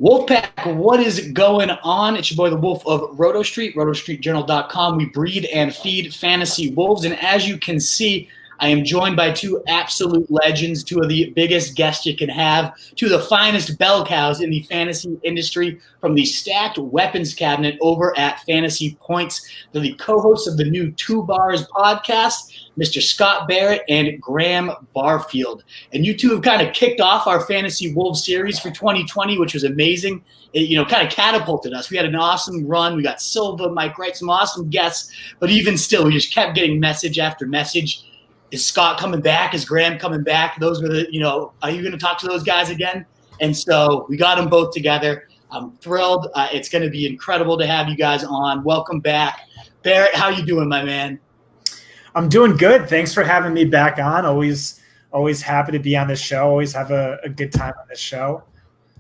Wolfpack, what is going on? It's your boy, the Wolf of Roto Street, rotostreetjournal.com. We breed and feed fantasy wolves. And as you can see, I am joined by two absolute legends, two of the biggest guests you can have, two of the finest bell cows in the fantasy industry from the stacked weapons cabinet over at FantasyPoints. They're the co-hosts of the new Two Bars podcast, Mr. Scott Barrett and Graham Barfield. And you two have kind of kicked off our Fantasy Wolves series for 2020, which was amazing. It, kind of catapulted us. We had an awesome run. We got Silva, Mike Wright, some awesome guests. But even still, we just kept getting message after message. Is Scott coming back? Is Graham coming back? Those were the, are you going to talk to those guys again? And so we got them both together. I'm thrilled. It's going to be incredible to have you guys on. Welcome back. Barrett, how you doing, my man? I'm doing good. Thanks for having me back on. Always happy to be on this show. Always have a good time on this show.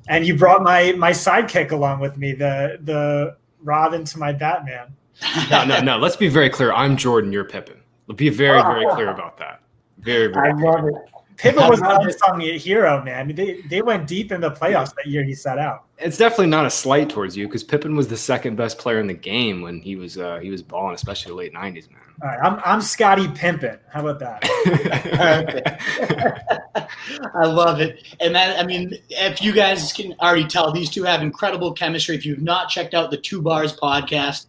And you brought my sidekick along with me, the Robin to my Batman. No. Let's be very clear. I'm Jordan. You're Pippin. Let's be very clear about that. Very I love clear. it. Pippin was an unsung hero, man. They went deep in the playoffs that year he sat out. It's definitely not a slight towards you because Pippin was the second best player in the game when he was balling, especially the late 90s, man. All right, I'm Scotty Pimpin. How about that? I love it. And if you guys can already tell, these two have incredible chemistry. If you've not checked out the Two Bars podcast,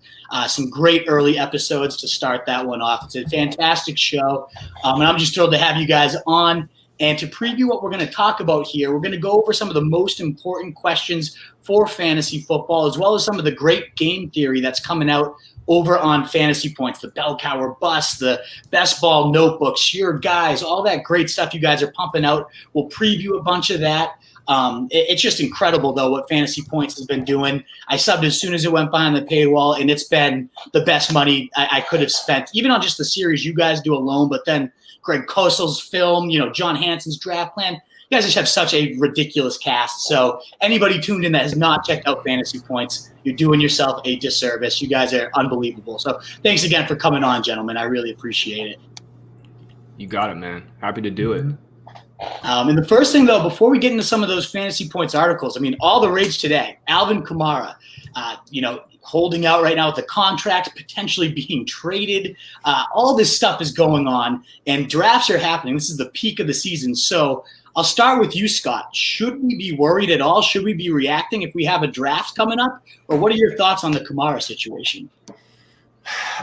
some great early episodes to start that one off. It's a fantastic show. And I'm just thrilled to have you guys on. And to preview what we're going to talk about here, we're going to go over some of the most important questions for fantasy football, as well as some of the great game theory that's coming out over on FantasyPoints, the bell cow or bust, the Bestball notebooks, your guys, all that great stuff you guys are pumping out. We'll preview a bunch of that. It's just incredible, though, what FantasyPoints has been doing. I subbed as soon as it went behind the paywall, and it's been the best money I could have spent, even on just the series you guys do alone, but then Greg Kosel's film, John Hanson's draft plan. You guys just have such a ridiculous cast. So anybody tuned in that has not checked out FantasyPoints, you're doing yourself a disservice. You guys are unbelievable. So thanks again for coming on, gentlemen. I really appreciate it. You got it, man. Happy to do it. And the first thing, though, before we get into some of those FantasyPoints articles, all the rage today, Alvin Kamara, holding out right now with the contract, potentially being traded. All this stuff is going on, and drafts are happening. This is the peak of the season. So I'll start with you, Scott. Should we be worried at all? Should we be reacting if we have a draft coming up? Or what are your thoughts on the Kamara situation?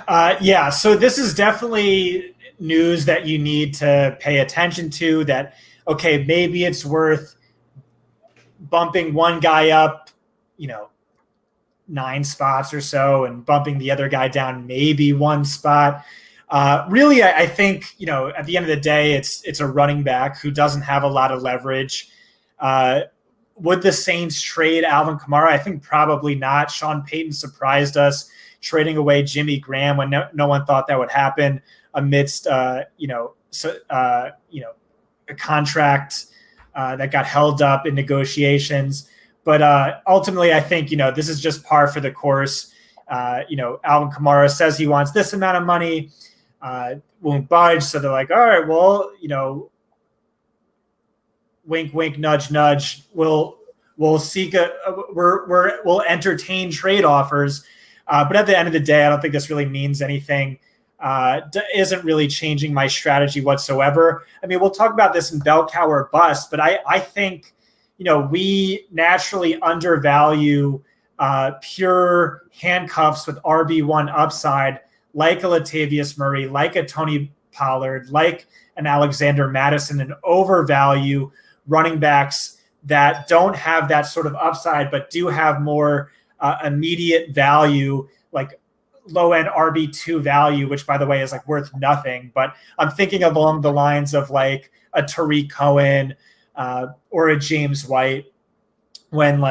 So this is definitely news that you need to pay attention to, that, okay, maybe it's worth bumping one guy up, 9 spots or so and bumping the other guy down maybe 1 spot. Really, I think, at the end of the day, it's a running back who doesn't have a lot of leverage. Would the Saints trade Alvin Kamara? I think probably not. Sean Payton surprised us trading away Jimmy Graham when no one thought that would happen amidst, a contract that got held up in negotiations. But ultimately, I think, this is just par for the course. Alvin Kamara says he wants this amount of money, won't budge. So they're like, all right, well, wink, wink, nudge, nudge. We'll seek we'll entertain trade offers. But at the end of the day, I don't think this really means anything. Isn't really changing my strategy whatsoever. We'll talk about this in bell cow or bust, but I think, we naturally undervalue pure handcuffs with RB1 upside, like a Latavius Murray, like a Tony Pollard, like an Alexander Madison, and overvalue running backs that don't have that sort of upside, but do have more immediate value, like low-end RB2 value, which, by the way, is worth nothing. But I'm thinking along the lines of like a Tariq Cohen or a James White, when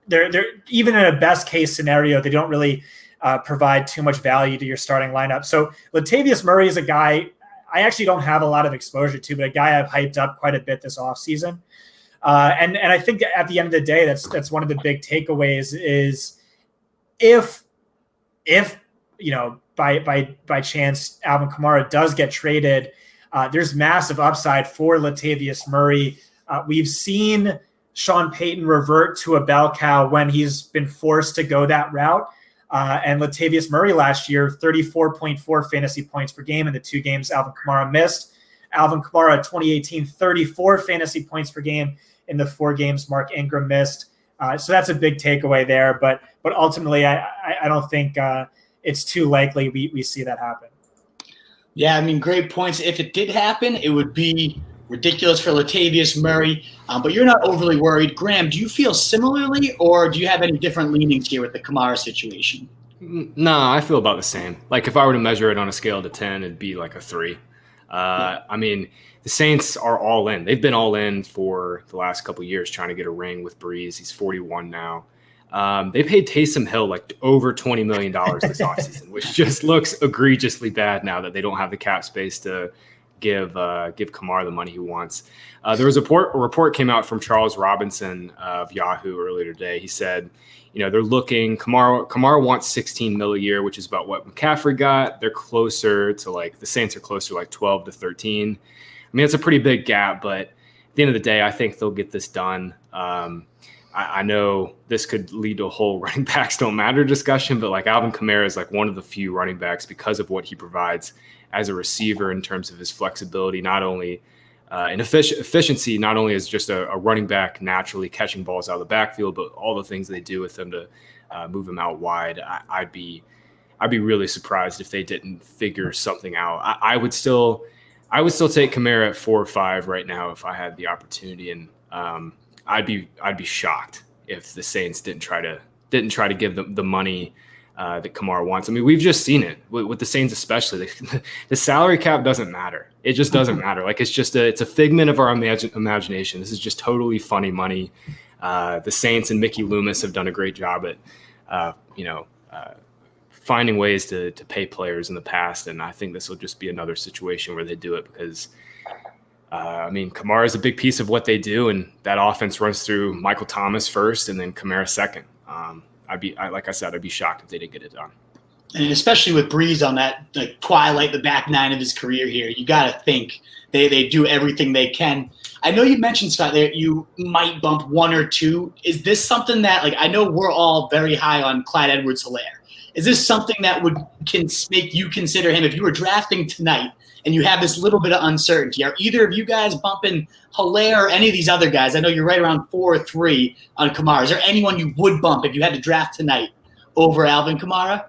they're even in a best case scenario, they don't really provide too much value to your starting lineup. So Latavius Murray is a guy I actually don't have a lot of exposure to, but a guy I've hyped up quite a bit this offseason. And I think at the end of the day, that's one of the big takeaways is if by chance Alvin Kamara does get traded, there's massive upside for Latavius Murray. We've seen Sean Payton revert to a bell cow when he's been forced to go that route. And Latavius Murray last year, 34.4 fantasy points per game in the 2 games Alvin Kamara missed. Alvin Kamara, 2018, 34 fantasy points per game in the 4 games Mark Ingram missed. So that's a big takeaway there. But ultimately, I don't think it's too likely we see that happen. Yeah, I mean, great points. If it did happen, it would be ridiculous for Latavius Murray, but you're not overly worried. Graham, do you feel similarly, or do you have any different leanings here with the Kamara situation? No, I feel about the same. Like if I were to measure it on a scale to 10, it'd be like a 3. I mean, the Saints are all in. They've been all in for the last couple of years trying to get a ring with Breeze. He's 41 now. They paid Taysom Hill like over $20 million this offseason, which just looks egregiously bad now that they don't have the cap space to give Kamara the money he wants. There was a report came out from Charles Robinson of Yahoo earlier today. He said, they're looking, Kamara wants 16 mil a year, which is about what McCaffrey got. They're closer to the Saints are closer to like 12 to 13. I mean, it's a pretty big gap, but at the end of the day, I think they'll get this done. I know this could lead to a whole running backs don't matter discussion, but like Alvin Kamara is like one of the few running backs because of what he provides as a receiver in terms of his flexibility, not only in efficiency, not only as just a running back naturally catching balls out of the backfield, but all the things they do with him to move him out wide. I'd be really surprised if they didn't figure something out. I would still take Kamara at 4 or 5 right now if I had the opportunity, and I'd be shocked if the Saints didn't try to give them the money that Kamara wants. I mean, we've just seen it with the Saints, especially. The salary cap doesn't matter. It just doesn't matter. Like it's a figment of our imagination. This is just totally funny money. The Saints and Mickey Loomis have done a great job at, finding ways to pay players in the past, and I think this will just be another situation where they do it because. Kamara is a big piece of what they do, and that offense runs through Michael Thomas first and then Kamara second. Like I said, I'd be shocked if they didn't get it done. And especially with Breeze on that twilight, the back 9 of his career here, you got to think they do everything they can. I know you mentioned, Scott, that you might bump 1 or 2. Is this something that, I know we're all very high on Clyde Edwards-Helaire. Is this something that can make you consider him if you were drafting tonight and you have this little bit of uncertainty? Are either of you guys bumping Helaire or any of these other guys? I know you're right around 4 or 3 on Kamara. Is there anyone you would bump if you had to draft tonight over Alvin Kamara?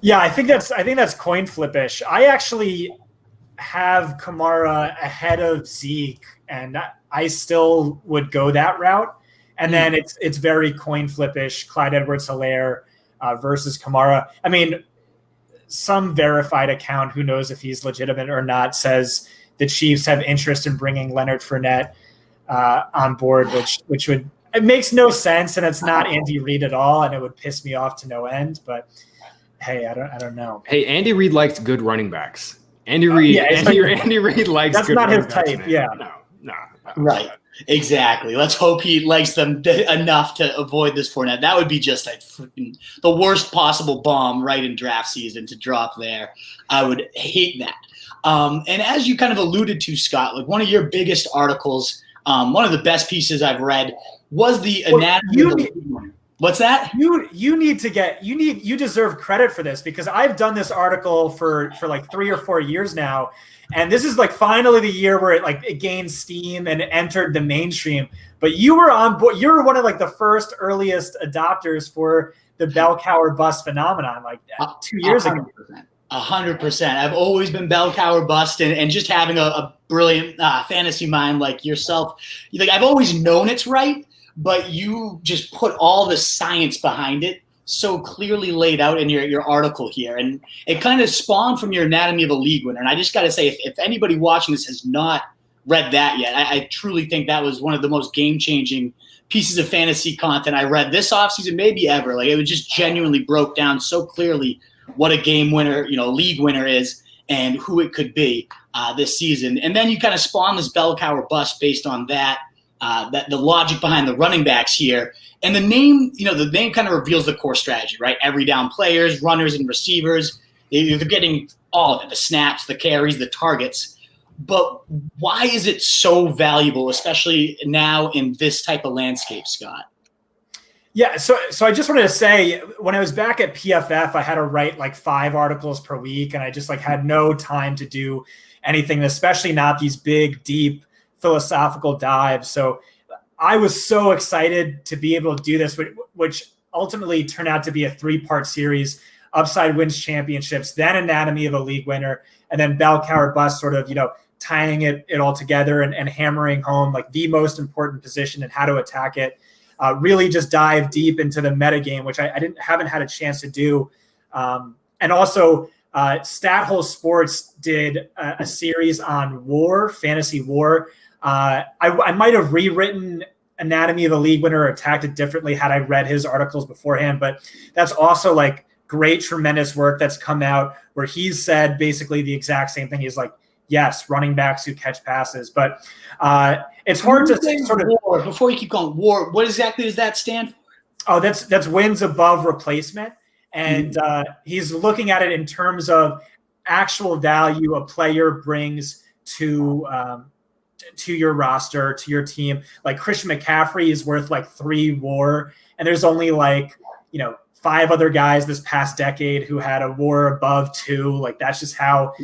Yeah, I think that's coin flippish. I actually have Kamara ahead of Zeke, and I still would go that route. And then it's very coin flippish. Clyde Edwards-Helaire versus Kamara. I mean, some verified account, who knows if he's legitimate or not, says the Chiefs have interest in bringing Leonard Fournette on board, which it makes no sense, and it's not Andy Reid at all, and it would piss me off to no end. But hey, I don't know. Hey, Andy Reid likes good running backs. Andy Reid likes. That's good not his backs, type. man. Yeah, no. Right. Exactly. Let's hope he likes them enough to avoid this Fournette. That would be just the worst possible bomb right in draft season to drop there. I would hate that. And as you kind of alluded to, Scott, one of your biggest articles, one of the best pieces I've read was the anatomy of the What's that? You deserve credit for this, because I've done this article for 3 or 4 years now. And this is finally the year where it gained steam and entered the mainstream. But you were on board. You were one of the first earliest adopters for the bell cow or bust phenomenon 2 years ago. 100%. I've always been bell cow or bust, and just having a brilliant fantasy mind like yourself. I've always known it's right, but you just put all the science behind it so clearly laid out in your article here. And it kind of spawned from your Anatomy of a League Winner. And I just got to say, if anybody watching this has not read that yet, I truly think that was one of the most game-changing pieces of fantasy content I read this offseason, maybe ever. It was just genuinely broke down so clearly what a game winner, league winner is and who it could be this season. And then you kind of spawn this bell cow or bust based on that the logic behind the running backs here. And the name kind of reveals the core strategy, right? Every down players, runners, and receivers. They're getting all of it, the snaps, the carries, the targets. but why is it so valuable, especially now in this type of landscape, Scott? Yeah, so I just wanted to say, when I was back at PFF, I had to write like 5 articles per week, and I just like had no time to do anything, especially not these big, deep philosophical dives. So I was so excited to be able to do this, which ultimately turned out to be a 3-part series. Upside wins championships, then anatomy of a league winner, and then bell cow or bust, sort of, tying it all together and hammering home like the most important position and how to attack it. Really just dive deep into the metagame, which I haven't had a chance to do. And also Stathole Sports did a series on war, fantasy war. I might have rewritten Anatomy of a League Winner or attacked it differently had I read his articles beforehand, but that's also like great, tremendous work that's come out where he's said basically the exact same thing. He's like, yes, running backs who catch passes, but it's hard to sort of war. Before you keep going, war, what exactly does that stand for? Oh, that's wins above replacement. And he's looking at it in terms of actual value a player brings to your roster, to your team. Like Christian McCaffrey is worth like 3 WAR, and there's only like 5 other guys this past decade who had a WAR above 2. Like that's just how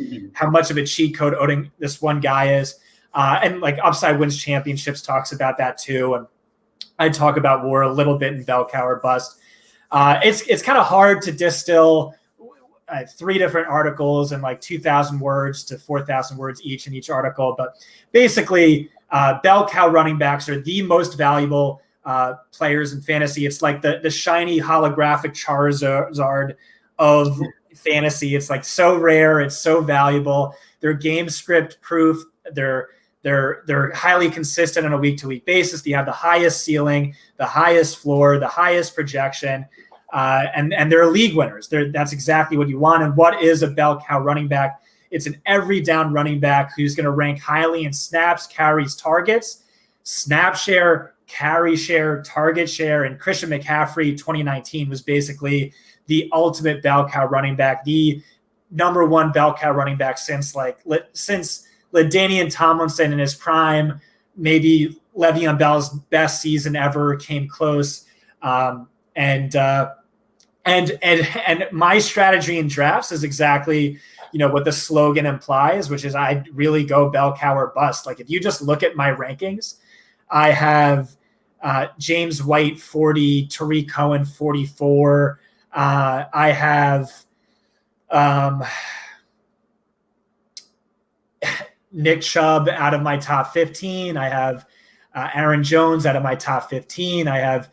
much of a cheat code owning this one guy is. And like Upside Wins Championships talks about that too. And I talk about WAR a little bit in Bell Cow or Bust. It's kind of hard to distill 3 different articles and like 2,000 words to 4,000 words each in each article. But basically, bell cow running backs are the most valuable players in fantasy. It's like the shiny holographic Charizard of fantasy. It's like so rare. It's so valuable. They're game script proof. They're highly consistent on a week-to-week basis. They have the highest ceiling, the highest floor, the highest projection, and they're league winners. That's exactly what you want. And what is a bell cow running back? It's an every down running back who's going to rank highly in snaps, carries, targets, snap share, carry share, target share. And Christian McCaffrey 2019 was basically the ultimate bell cow running back, the number 1 bell cow running back since LaDainian Tomlinson in his prime, maybe Le'Veon Bell's best season ever came close. And my strategy in drafts is exactly, what the slogan implies, which is I really go bell cow or bust. Like if you just look at my rankings, I have James White 40, Tariq Cohen 44. I have Nick Chubb out of my top 15. I have Aaron Jones out of my top 15. I have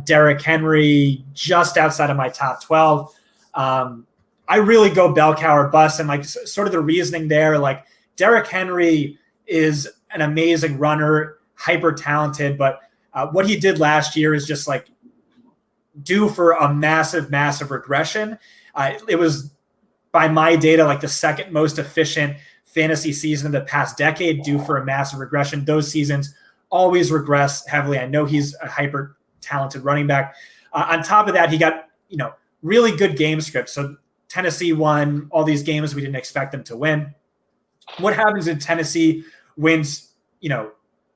Derrick Henry just outside of my top 12. I really go bell cow or bust. And like sort of the reasoning there, like Derrick Henry is an amazing runner, hyper talented, but what he did last year is just like due for a massive, massive regression. It was by my data, like the second most efficient fantasy season of the past decade, due for a massive regression. Those seasons always regress heavily. I know he's a hyper talented running back. On top of that, he got, really good game scripts. So Tennessee won all these games we didn't expect them to win. What happens if Tennessee wins,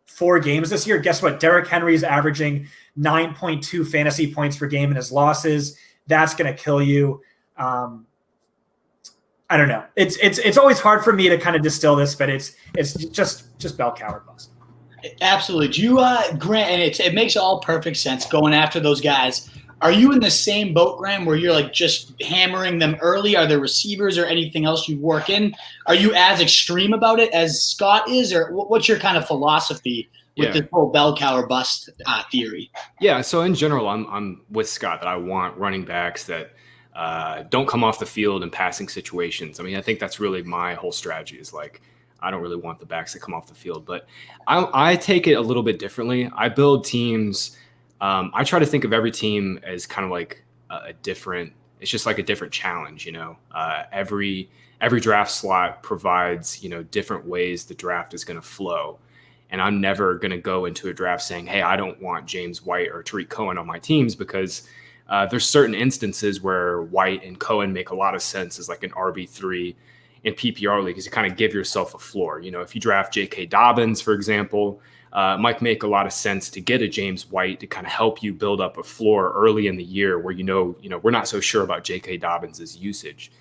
4 games this year? Guess what? Derrick Henry is averaging 9.2 fantasy points per game in his losses. That's going to kill you. I don't know. It's always hard for me to kind of distill this, but it's just bell cow or bust. Absolutely. Do you, Grant, and it makes all perfect sense going after those guys. Are you in the same boat, Graham, where you're like just hammering them early? Are there receivers or anything else you work in? Are you as extreme about it as Scott is, or what's your kind of philosophy with this whole bell cow or bust theory? Yeah. So in general, I'm with Scott that I want running backs that don't come off the field in passing situations. I mean, I think that's really my whole strategy is like, I don't really want the backs that come off the field, but I take it a little bit differently. I build teams. I try to think of every team as kind of like a different, it's just like a different challenge, every draft slot provides, different ways the draft is going to flow. And I'm never going to go into a draft saying, hey, I don't want James White or Tariq Cohen on my teams, because there's certain instances where White and Cohen make a lot of sense as like an RB3 in PPR leagues to kind of give yourself a floor. If you draft J.K. Dobbins, for example, it might make a lot of sense to get a James White to kind of help you build up a floor early in the year where we're not so sure about J.K. Dobbins' usage.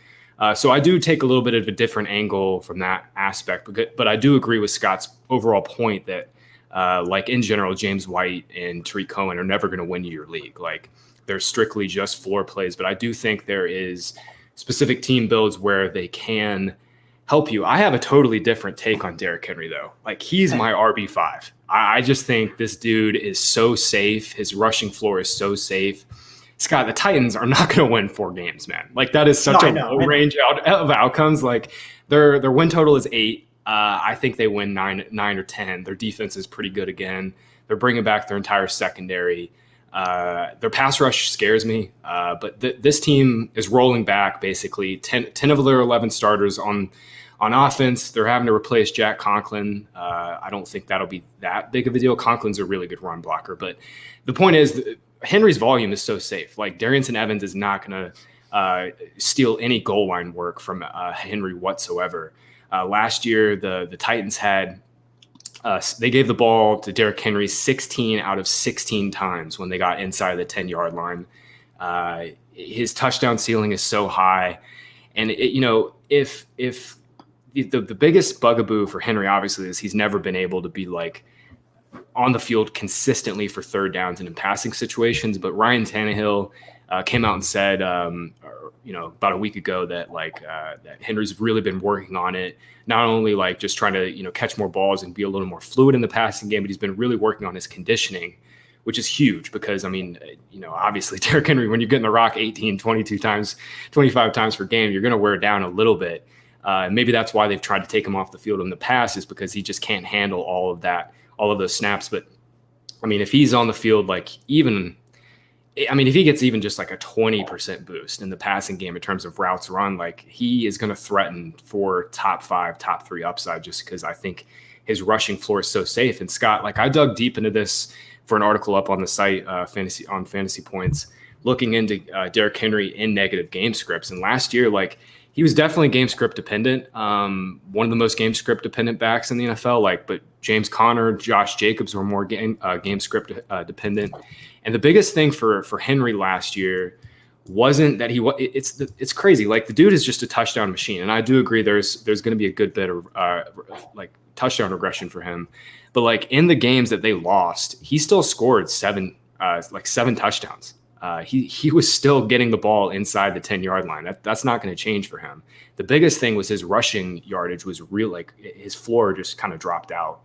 So I do take a little bit of a different angle from that aspect, but I do agree with Scott's overall point that, like in general, James White and Tariq Cohen are never going to win you your league. Like they're strictly just floor plays, but I do think there is specific team builds where they can help you. I have a totally different take on Derrick Henry, though. Like he's my RB5. I just think this dude is so safe. His rushing floor is so safe. Scott, the Titans are not going to win 4 games, man. Like that is such a low range of outcomes. Like their win total is 8. I think they win 9 or 10. Their defense is pretty good again. They're bringing back their entire secondary. Their pass rush scares me, but this team is rolling back basically 10 of their 11 starters on offense. They're having to replace Jack Conklin. I don't think that'll be that big of a deal. Conklin's a really good run blocker, but the point is Henry's volume is so safe. Like Darianson Evans is not going to steal any goal line work from Henry whatsoever. Last year, the Titans had they gave the ball to Derrick Henry 16 out of 16 times when they got inside the 10-yard line. His touchdown ceiling is so high, and if the biggest bugaboo for Henry obviously is he's never been able to be like on the field consistently for third downs and in passing situations. But Ryan Tannehill came out and said, about a week ago that that Henry's really been working on it. Not only like just trying to, catch more balls and be a little more fluid in the passing game, but he's been really working on his conditioning, which is huge because, obviously Derrick Henry, when you're getting the rock 18, 22 times, 25 times per game, you're going to wear down a little bit. Maybe that's why they've tried to take him off the field in the past is because he just can't handle all of those snaps. But if he's on the field, if he gets even just like a 20% boost in the passing game in terms of routes run, like he is going to threaten for top 5, top 3 upside just because I think his rushing floor is so safe. And Scott, I dug deep into this for an article up on the site, Fantasy Points, looking into Derrick Henry in negative game scripts. And last year, he was definitely game script dependent. One of the most game script dependent backs in the NFL, but James Conner, Josh Jacobs were more game script dependent. And the biggest thing for Henry last year wasn't that it's crazy. The dude is just a touchdown machine. And I do agree there's going to be a good bit of touchdown regression for him. But in the games that they lost, he still scored 7 touchdowns. He was still getting the ball inside the 10-yard line. That's not going to change for him. The biggest thing was his rushing yardage was real. His floor just kind of dropped out.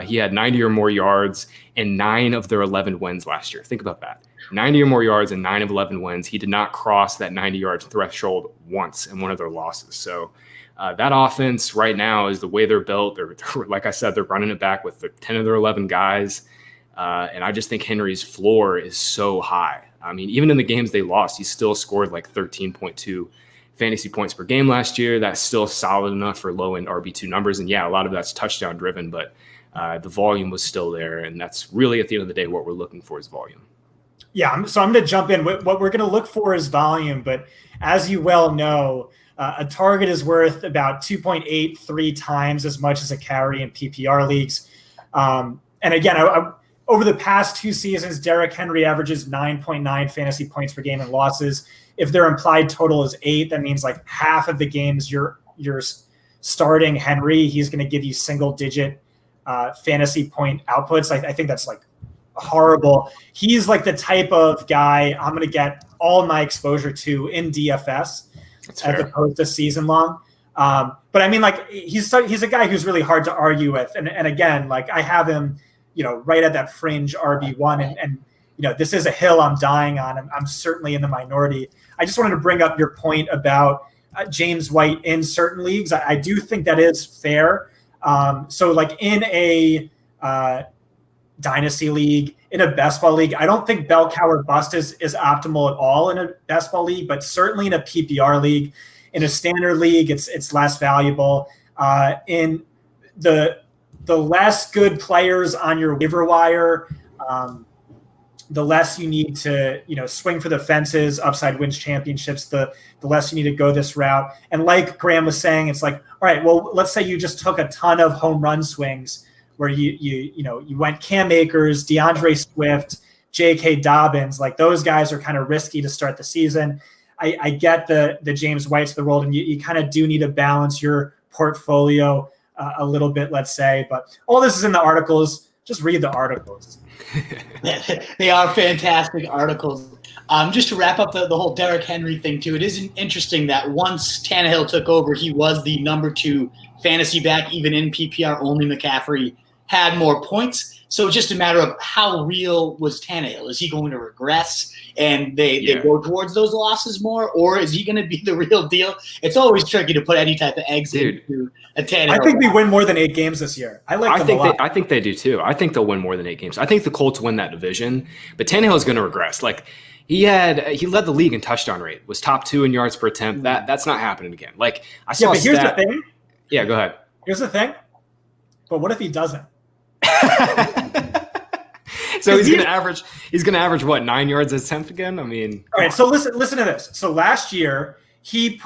He had 90 or more yards in 9 of their 11 wins last year. Think about that. 90 or more yards in 9 of 11 wins. He did not cross that 90-yard threshold once in one of their losses. So that offense right now is the way they're built. They're like I said, they're running it back with 10 of their 11 guys. And I just think Henry's floor is so high. Even in the games they lost, he still scored 13.2 fantasy points per game last year. That's still solid enough for low-end RB2 numbers. And yeah, a lot of that's touchdown driven, but the volume was still there. And that's really, at the end of the day, what we're looking for is volume. Yeah, so I'm going to jump in. What we're going to look for is volume. But as you well know, a target is worth about 2.83 times as much as a carry in PPR leagues. And again, over the past 2 seasons, Derrick Henry averages 9.9 fantasy points per game in losses. If their implied total is 8, that means half of the games you're starting Henry, he's going to give you single-digit fantasy point outputs. I think that's horrible. He's the type of guy I'm going to get all my exposure to in DFS as opposed to season long. But he's a guy who's really hard to argue with. And again, I have him, right at that fringe RB1 and this is a hill I'm dying on. I'm certainly in the minority. I just wanted to bring up your point about James White in certain leagues. I do think that is fair. So in a dynasty league, in a best ball league, I don't think bell cow or bust is optimal at all in a best ball league, but certainly in a PPR league, in a standard league, it's less valuable. In the less good players on your waiver wire, the less you need to, swing for the fences, upside wins championships, the less you need to go this route. And like Graham was saying, it's like, all right, well, let's say you just took a ton of home run swings where you went Cam Akers, DeAndre Swift, J.K. Dobbins. Like those guys are kind of risky to start the season. I get the James Whites of the world, and you kind of do need to balance your portfolio a little bit, let's say. But all this is in the articles. Just read the articles. They are fantastic articles. Just to wrap up the whole Derrick Henry thing, too, it is interesting that once Tannehill took over, he was the number 2 fantasy back, even in PPR. Only McCaffrey had more points. So it's just a matter of how real was Tannehill. Is he going to regress and they go towards those losses more, or is he going to be the real deal? It's always tricky to put any type of eggs into a Tannehill. I think they win more than 8 games this year. I think they do too. I think they'll win more than 8 games. I think the Colts win that division, but Tannehill is going to regress. Like he led the league in touchdown rate, was top 2 in yards per attempt. That's not happening again. Like I saw. But here's the thing. Yeah, go ahead. Here's the thing. But what if he doesn't? So he's gonna average what, 9 yards a attempt again? I mean, all right. So listen to this. So last year he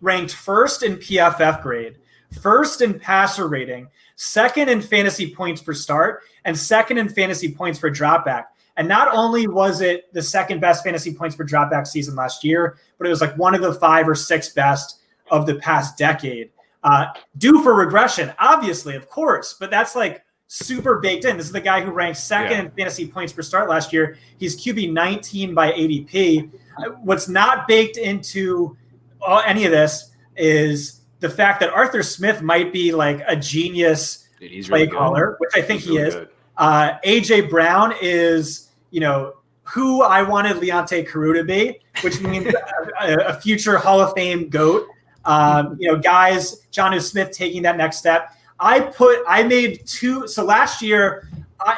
ranked first in PFF grade, first in passer rating, second in fantasy points per start, and second in fantasy points per dropback. And not only was it the second best fantasy points per dropback season last year, but it was like one of the 5 or 6 best of the past decade. Due for regression, obviously, of course, but that's like super baked in. This is the guy who ranked second in fantasy points per start last year. He's QB 19 by ADP. What's not baked into any of this is the fact that Arthur Smith might be like a genius play caller, which I think he is. AJ Brown is, who I wanted Leonte Carew to be, which means a future Hall of Fame GOAT. Guys, Jonnu Smith taking that next step. I made 2. So last year,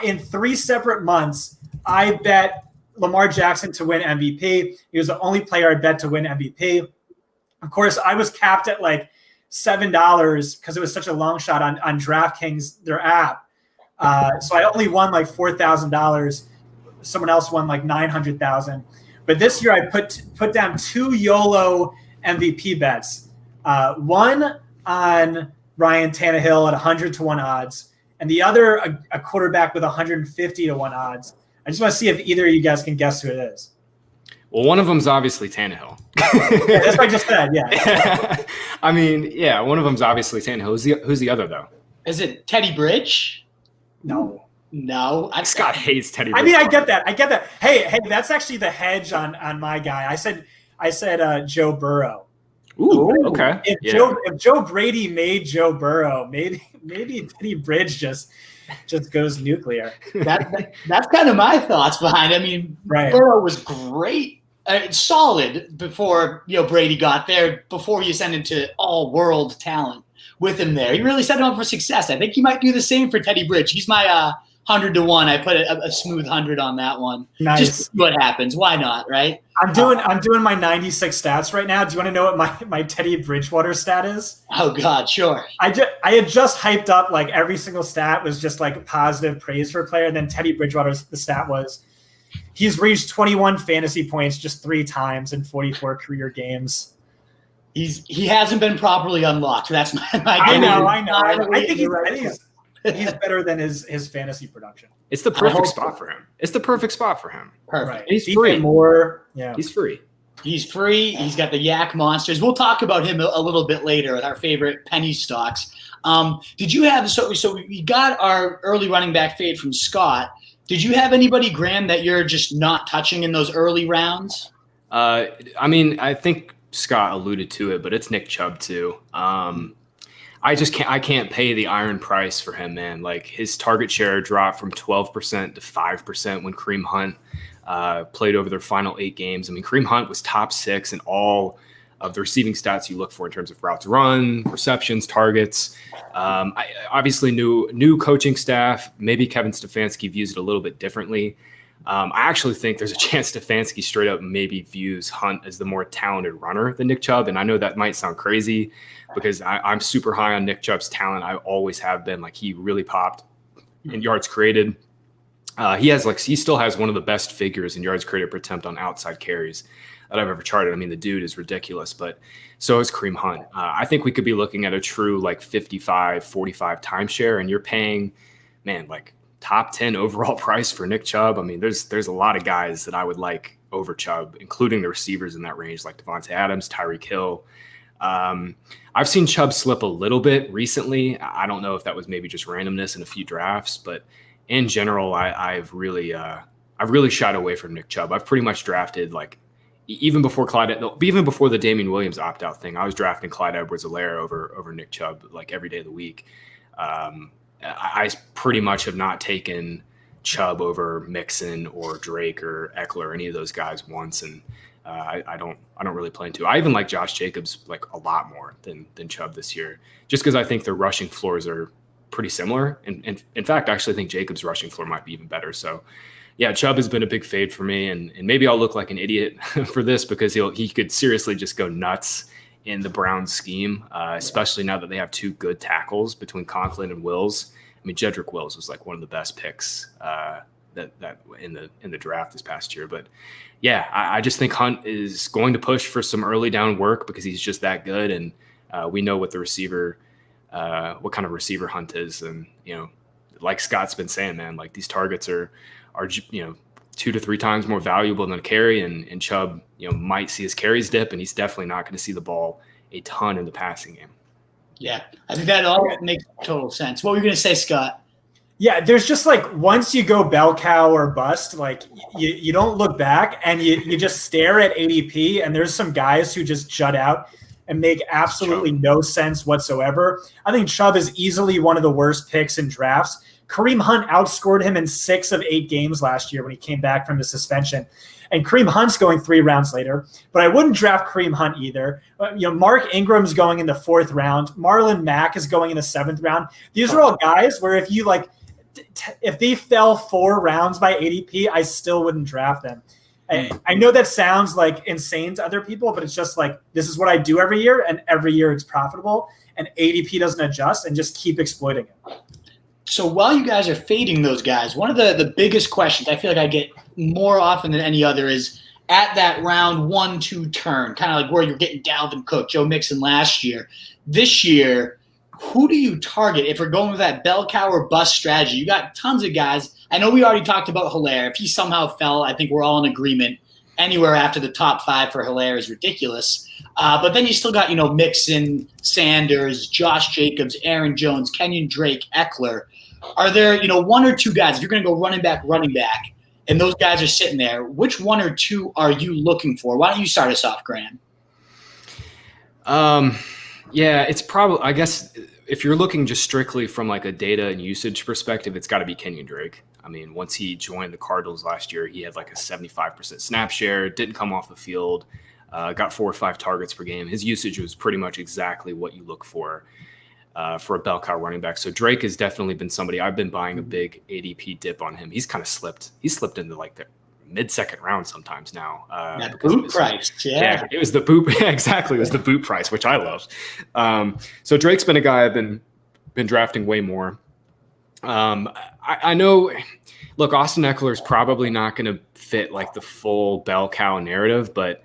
in 3 separate months, I bet Lamar Jackson to win MVP. He was the only player I bet to win MVP. Of course, I was capped at like $7 because it was such a long shot on DraftKings, their app. So I only won like $4,000. Someone else won like $900,000. But this year, I put down 2 YOLO MVP bets. One on Ryan Tannehill at 100 to 1 odds, and the other a quarterback with 150 to 1 odds. I just want to see if either of you guys can guess who it is. Well, one of them's obviously Tannehill. Yeah, that's what I just said. Yeah. I mean, yeah, one of them's obviously Tannehill. Who's the other though? Is it Teddy Bridge? No. Scott hates Teddy Bridge. I mean, I get that. Hey, that's actually the hedge on my guy. I said Joe Burrow. Ooh, okay. If Joe Brady made Joe Burrow, maybe Teddy Bridge just goes nuclear. That's kind of my thoughts behind it. I mean, right. Burrow was great, solid before Brady got there. Before he ascended to all-world talent with him there, he really set him up for success. I think he might do the same for Teddy Bridge. He's my 100 to 1. I put a smooth 100 on that one. Nice. Just to see what happens. Why not, right? I'm doing my 96 stats right now. Do you want to know what my Teddy Bridgewater stat is? Oh God, sure. I had just hyped up like every single stat was just like positive praise for a player. And then Teddy Bridgewater's the stat was he's reached 21 fantasy points just 3 times in 44 career games. He hasn't been properly unlocked. That's my I know. I think he's better than his fantasy production. It's the perfect spot for him. Perfect. Right. He's free. He's free. He's free. He's got the Yak Monsters. We'll talk about him a little bit later with our favorite penny stocks. Did you have so we got our early running back fade from Scott. Did you have anybody, Graham, that you're just not touching in those early rounds? I mean, I think Scott alluded to it, but it's Nick Chubb too. I can't pay the iron price for him, man. Like his target share dropped from 12% to 5% when Kareem Hunt played over their final 8 games. I mean, Kareem Hunt was top 6 in all of the receiving stats you look for in terms of routes run, receptions, targets. Obviously, new coaching staff. Maybe Kevin Stefanski views it a little bit differently. I actually think there's a chance Stefanski straight up maybe views Hunt as the more talented runner than Nick Chubb. And I know that might sound crazy because I'm super high on Nick Chubb's talent. I always have been. Like he really popped in yards created. He still has one of the best figures in yards created per attempt on outside carries that I've ever charted. I mean, the dude is ridiculous, but so is Kareem Hunt. I think we could be looking at a true like 55-45 timeshare, and you're paying, man, like top 10 overall price for Nick Chubb. I mean, there's a lot of guys that I would like over Chubb, including the receivers in that range, like Devontae Adams, Tyreek Hill. I've seen Chubb slip a little bit recently. I don't know if that was maybe just randomness in a few drafts, but in general, I've really shied away from Nick Chubb. I've pretty much drafted like even before the Damian Williams opt-out thing, I was drafting Clyde Edwards-Helaire over Nick Chubb like every day of the week. I pretty much have not taken Chubb over Mixon or Drake or Eckler or any of those guys once, and I don't really plan to. I even like Josh Jacobs like a lot more than Chubb this year, just because I think their rushing floors are pretty similar. And in fact, I actually think Jacobs' rushing floor might be even better. So yeah, Chubb has been a big fade for me, and maybe I'll look like an idiot for this because he could seriously just go nuts in the Browns scheme, especially now that they have two good tackles between Conklin and Wills. I mean, Jedrick Wills was like one of the best picks that in the draft this past year. But yeah, I just think Hunt is going to push for some early down work because he's just that good, and we know what the receiver, what kind of receiver Hunt is, and like Scott's been saying, man, like these targets are 2 to 3 times more valuable than a carry, and Chubb might see his carries dip, and he's definitely not going to see the ball a ton in the passing game. Yeah, I think that all makes total sense. What were you going to say, Scott? Yeah, there's just like once you go bell cow or bust, like you don't look back and you just stare at ADP, and there's some guys who just jut out and make absolutely no sense whatsoever. I think Chubb is easily one of the worst picks in drafts. Kareem Hunt outscored him in 6 of 8 games last year when he came back from the suspension. And Kareem Hunt's going 3 rounds later, but I wouldn't draft Kareem Hunt either. Mark Ingram's going in the 4th round. Marlon Mack is going in the 7th round. These are all guys where if you if they fell 4 rounds by ADP, I still wouldn't draft them. I know that sounds like insane to other people, but it's just like, this is what I do every year, and every year it's profitable, and ADP doesn't adjust, and just keep exploiting it. So while you guys are fading those guys, one of the biggest questions I feel like I get more often than any other is at that round 1-2 turn, kind of like where you're getting Dalvin Cook, Joe Mixon last year. This year, who do you target if we're going with that bell cow or bust strategy? You got tons of guys. I know we already talked about Helaire. If he somehow fell, I think we're all in agreement. Anywhere after the top 5 for Helaire is ridiculous. But then you still got, Mixon, Sanders, Josh Jacobs, Aaron Jones, Kenyon Drake, Eckler. Are there, 1 or 2 guys, if you're going to go running back, and those guys are sitting there, which 1 or 2 are you looking for? Why don't you start us off, Graham? Yeah, it's probably, I guess, if you're looking just strictly from like a data and usage perspective, it's got to be Kenyon Drake. I mean, once he joined the Cardinals last year, he had like a 75% snap share, didn't come off the field, got 4 or 5 targets per game. His usage was pretty much exactly what you look for a bell cow running back. So Drake has definitely been somebody. I've been buying a big ADP dip on him. He's kind of slipped. He slipped into like the mid-second round sometimes now. That boot price. Yeah, it was the boot. Exactly. It was the boot price, which I love. So Drake's been a guy I've been drafting way more. I know, look, Austin Eckler is probably not going to fit like the full bell cow narrative, but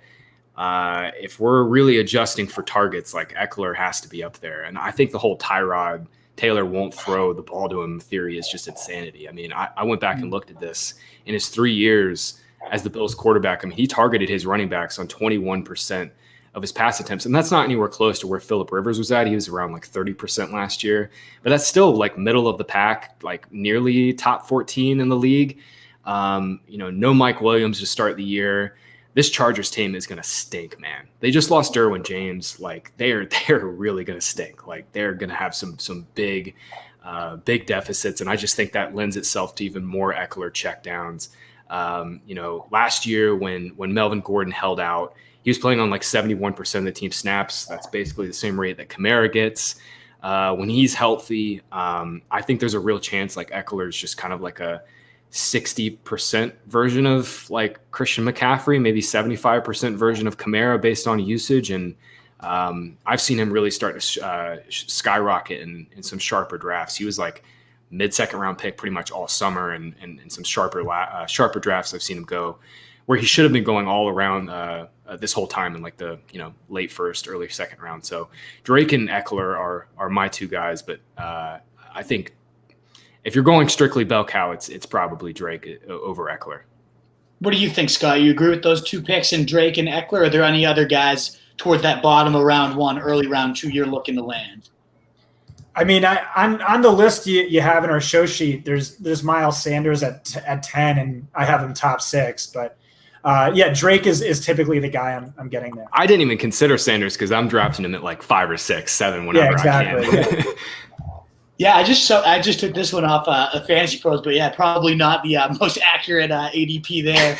if we're really adjusting for targets, like Eckler has to be up there. And I think the whole Tyrod Taylor won't throw the ball to him theory is just insanity. I mean, I went back and looked at this in his 3 years as the Bills quarterback. I mean, he targeted his running backs on 21% of his pass attempts. And that's not anywhere close to where Phillip Rivers was at. He was around like 30% last year, but that's still like middle of the pack, like nearly top 14 in the league. No Mike Williams to start the year. This Chargers team is going to stink, man. They just lost Derwin James. Like they're really going to stink. Like they're going to have some big deficits. And I just think that lends itself to even more Eckler checkdowns. Last year when Melvin Gordon held out, he was playing on like 71% of the team snaps. That's basically the same rate that Kamara gets. When he's healthy, I think there's a real chance like Eckler is just kind of like a 60% version of like Christian McCaffrey, maybe 75% version of Kamara based on usage. And I've seen him really start to skyrocket in some sharper drafts. He was like mid-second round pick pretty much all summer, and some sharper drafts I've seen him go, where he should have been going all around this whole time in like the late first, early second round. So Drake and Eckler are my two guys, but I think if you're going strictly bell cow, it's probably Drake over Eckler. What do you think, Scott? You agree with those two picks in Drake and Eckler? Or are there any other guys towards that bottom of round 1, early round 2 you're looking to land? I mean, on the list you have in our show sheet, there's Miles Sanders at 10, and I have him top 6. But Drake is typically the guy I'm getting there. I didn't even consider Sanders because I'm drafting him at like 5 or 6, 7 whenever I can. Yeah, I just took this one off a Fantasy Pros, but probably not the most accurate ADP there,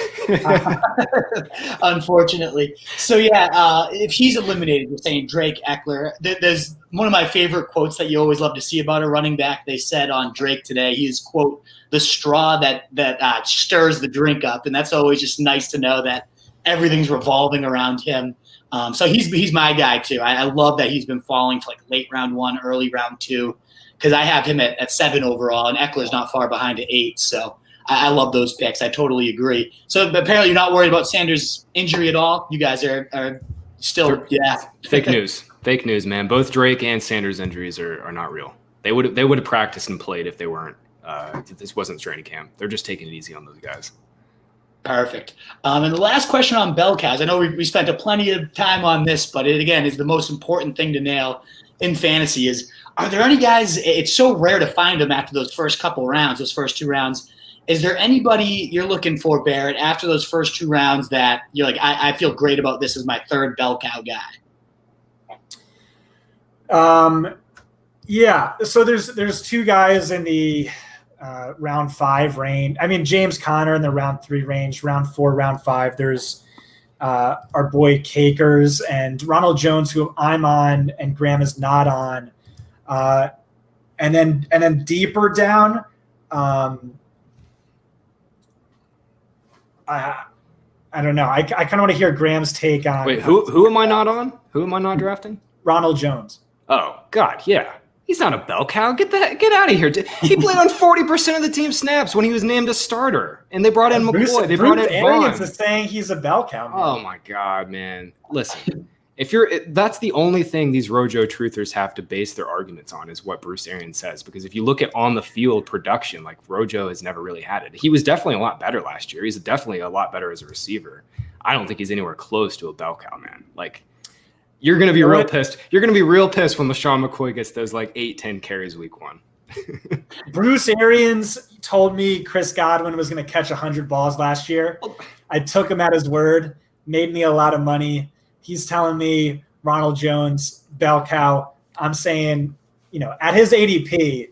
unfortunately. So if he's eliminated, you're saying Drake, Eckler. There's one of my favorite quotes that you always love to see about a running back. They said on Drake today, he is, quote, the straw that stirs the drink up, and that's always just nice to know that everything's revolving around him. So he's my guy too. I love that he's been falling to like late round 1, early round 2. Because I have him at 7 overall, and Eckler's not far behind at 8. So I love those picks. I totally agree. So apparently you're not worried about Sanders' injury at all? You guys are still – Fake news, man. Both Drake and Sanders' injuries are not real. They would have practiced and played if they weren't. This wasn't training camp. They're just taking it easy on those guys. Perfect. And the last question on bell cows. I know we spent plenty of time on this, but it, again, is the most important thing to nail in fantasy is – are there any guys – it's so rare to find them after those first couple rounds, those first 2 rounds. Is there anybody you're looking for, Barrett, after those first 2 rounds that you're like, I feel great about this as my third bell cow guy? So there's 2 guys in the round 5 range. I mean, James Conner in the round 3 range, round 4, round 5. There's our boy Cakers and Ronald Jones, who I'm on and Graham is not on. And then deeper down, I don't know. I kind of want to hear Graham's take on. Wait, who am I not on? Who am I not drafting? Ronald Jones. Oh God, yeah. He's not a bell cow. Get out of here. He played on 40% of the team snaps when he was named a starter, and they brought in McCoy. They brought in Vaughn. Is saying he's a bell cow. Man. Oh my God, man! Listen. That's the only thing these Rojo truthers have to base their arguments on is what Bruce Arians says. Because if you look at on the field production, like Rojo has never really had it. He was definitely a lot better last year. He's definitely a lot better as a receiver. I don't think he's anywhere close to a bell cow, man. Like you're going to be real pissed. You're going to be real pissed when LaShawn McCoy gets those like 8-10 carries week 1. Bruce Arians told me Chris Godwin was going to catch 100 balls last year. I took him at his word, made me a lot of money. He's telling me Ronald Jones, bell cow. I'm saying, at his ADP,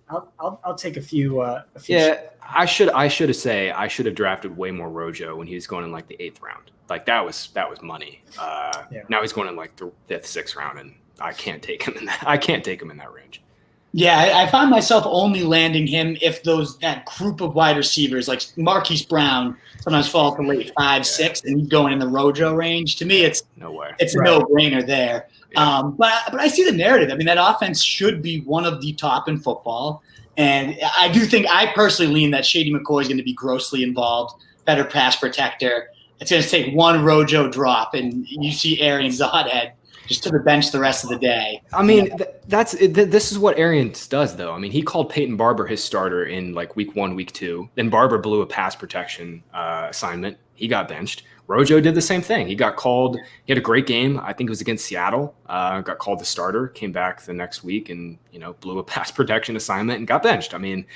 I'll take a few. Yeah, I should have drafted way more Rojo when he was going in like the 8th round. Like that was money. Now he's going in like the 5th, 6th round, and I can't take him in that range. Yeah, I find myself only landing him if that group of wide receivers like Marquise Brown sometimes fall to late 5, 6, and he's going in the Rojo range. To me, it's no way. It's a no-brainer there. Yeah. But I see the narrative. I mean, that offense should be one of the top in football, and I do think I personally lean that Shady McCoy is going to be grossly involved, better pass protector. It's going to take one Rojo drop, and you see Arians the hothead just to the bench the rest of the day. I mean, this is what Arians does, though. I mean, he called Peyton Barber his starter in like week 1, week 2. Then Barber blew a pass protection assignment. He got benched. Rojo did the same thing. He got called. He had a great game. I think it was against Seattle. Got called the starter. Came back the next week and blew a pass protection assignment and got benched. I mean,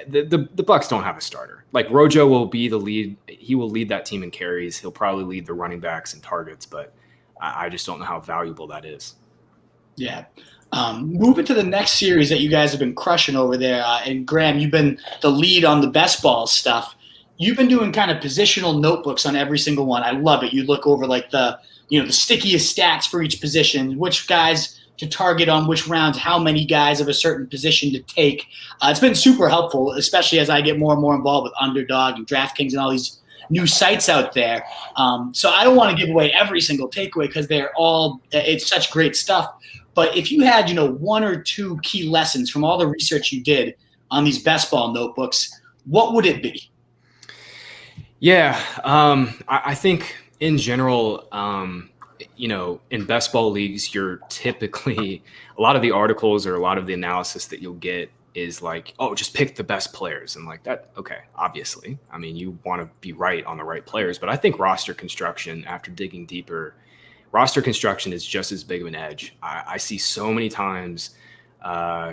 the Bucs don't have a starter. Like Rojo will be the lead. He will lead that team in carries. He'll probably lead the running backs and targets, but I just don't know how valuable that is. Yeah. Moving to the next series that you guys have been crushing over there, and Graham, you've been the lead on the Bestball stuff. You've been doing kind of positional notebooks on every single one. I love it. You look over like the stickiest stats for each position, which guys to target on which rounds, how many guys of a certain position to take. It's been super helpful, especially as I get more and more involved with Underdog and DraftKings and all these new sites out there. So I don't want to give away every single takeaway because it's such great stuff. But if you had, 1 or 2 key lessons from all the research you did on these best ball notebooks, what would it be? Yeah, I think in general, in best ball leagues, you're typically a lot of the articles or a lot of the analysis that you'll get is like, oh, just pick the best players. And like that, okay, obviously. I mean, you want to be right on the right players, but I think roster construction, after digging deeper, roster construction is just as big of an edge. I see so many times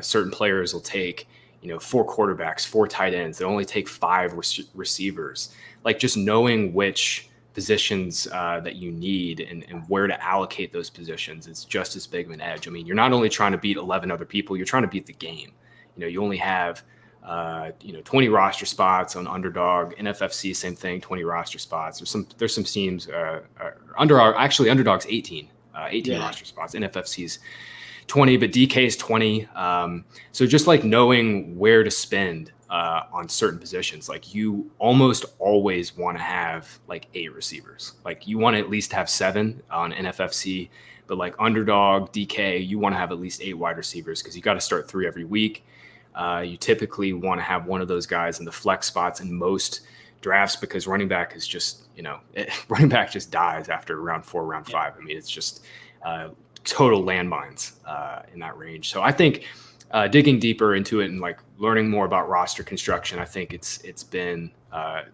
certain players will take, 4 quarterbacks, 4 tight ends that only take 5 receivers. Like just knowing which positions that you need and where to allocate those positions is just as big of an edge. I mean, you're not only trying to beat 11 other people, you're trying to beat the game. You only have 20 roster spots on Underdog. NFFC, same thing, 20 roster spots. There's some teams. Underdog's 18 roster spots. NFFC's 20, but DK's 20. So just like knowing where to spend on certain positions, like you almost always want to have like 8 receivers. Like you want to at least have 7 on NFFC, but like Underdog, DK, you want to have at least 8 wide receivers because you got to start 3 every week. You typically want to have one of those guys in the flex spots in most drafts because running back is just, running back just dies after round 4, round 5. I mean, it's just total landmines in that range. So I think digging deeper into it and like learning more about roster construction, I think it's been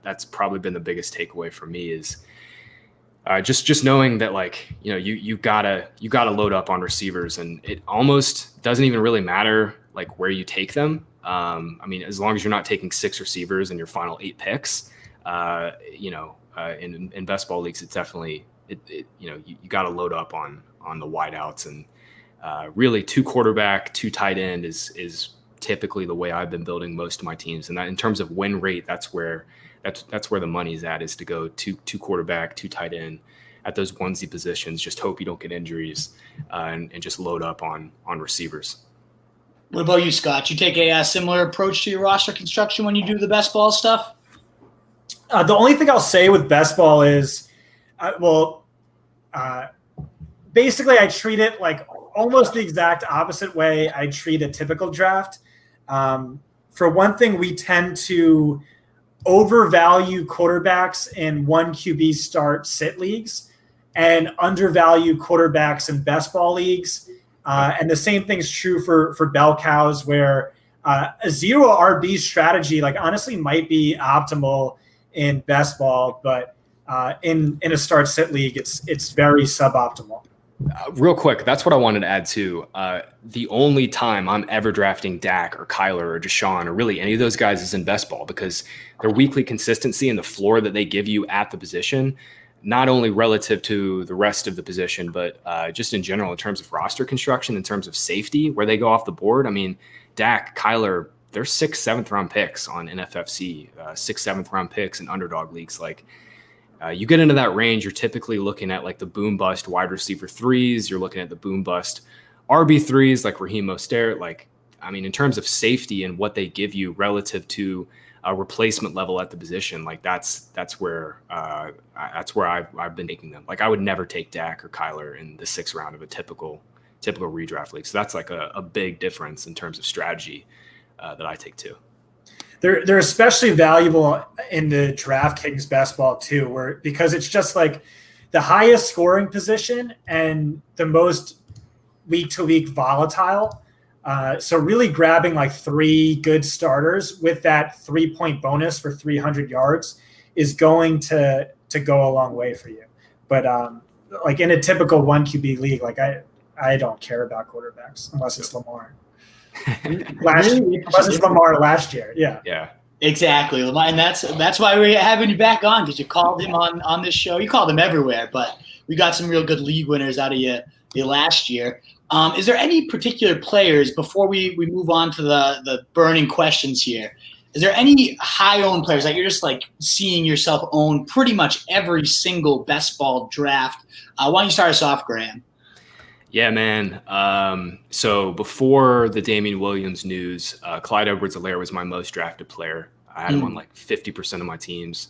that's probably been the biggest takeaway for me is just knowing that like you gotta load up on receivers, and it almost doesn't even really matter like where you take them. I mean, as long as you're not taking 6 receivers in your final 8 picks, in best ball leagues, it's definitely you got to load up on the wideouts, and really 2 quarterback, 2 tight end is typically the way I've been building most of my teams. And that in terms of win rate, that's where the money's at, is to go 2 quarterback, 2 tight end at those onesie positions. Just hope you don't get injuries and just load up on receivers. What about you, Scott? You take a similar approach to your roster construction when you do the best ball stuff? The only thing I'll say with best ball is, basically I treat it like almost the exact opposite way I treat a typical draft. For one thing, we tend to overvalue quarterbacks in 1 QB start sit leagues and undervalue quarterbacks in best ball leagues. And the same thing's true for bell cows, where a 0 RB strategy, like honestly, might be optimal in best ball, but in a start sit league, it's very suboptimal. Real quick, that's what I wanted to add too. The only time I'm ever drafting Dak or Kyler or Deshaun or really any of those guys is in best ball, because their weekly consistency and the floor that they give you at the position, not only relative to the rest of the position, but just in general in terms of roster construction, in terms of safety, where they go off the board. I mean, Dak, Kyler, they're 6th, 7th round picks on NFFC, 6th, 7th round picks in Underdog leagues. Like you get into that range, you're typically looking at like the boom bust wide receiver 3s. You're looking at the boom bust RB 3s like Raheem Mostert. Like, I mean, in terms of safety and what they give you relative to a replacement level at the position, like that's where I've been taking them. Like I would never take Dak or Kyler in the 6th round of a typical redraft league. So that's like a big difference in terms of strategy that I take too. They're especially valuable in the DraftKings best ball too, because it's just like the highest scoring position and the most week to week volatile. So really grabbing like 3 good starters with that 3-point bonus for 300 yards is going to go a long way for you. But like in a typical 1 QB league, like I don't care about quarterbacks unless it's Lamar. Unless it's Lamar last year. Yeah. Exactly, Lamar, and that's why we're having you back on, because you called him on this show. You called him everywhere, but we got some real good league winners out of you last year. Is there any particular players, before we move on to the burning questions here, is there any high-owned players that you're just like seeing yourself own pretty much every single best ball draft? Why don't you start us off, Graham? Yeah, man. So before the Damian Williams news, Clyde Edwards-Helaire was my most drafted player. I had him on like 50% of my teams.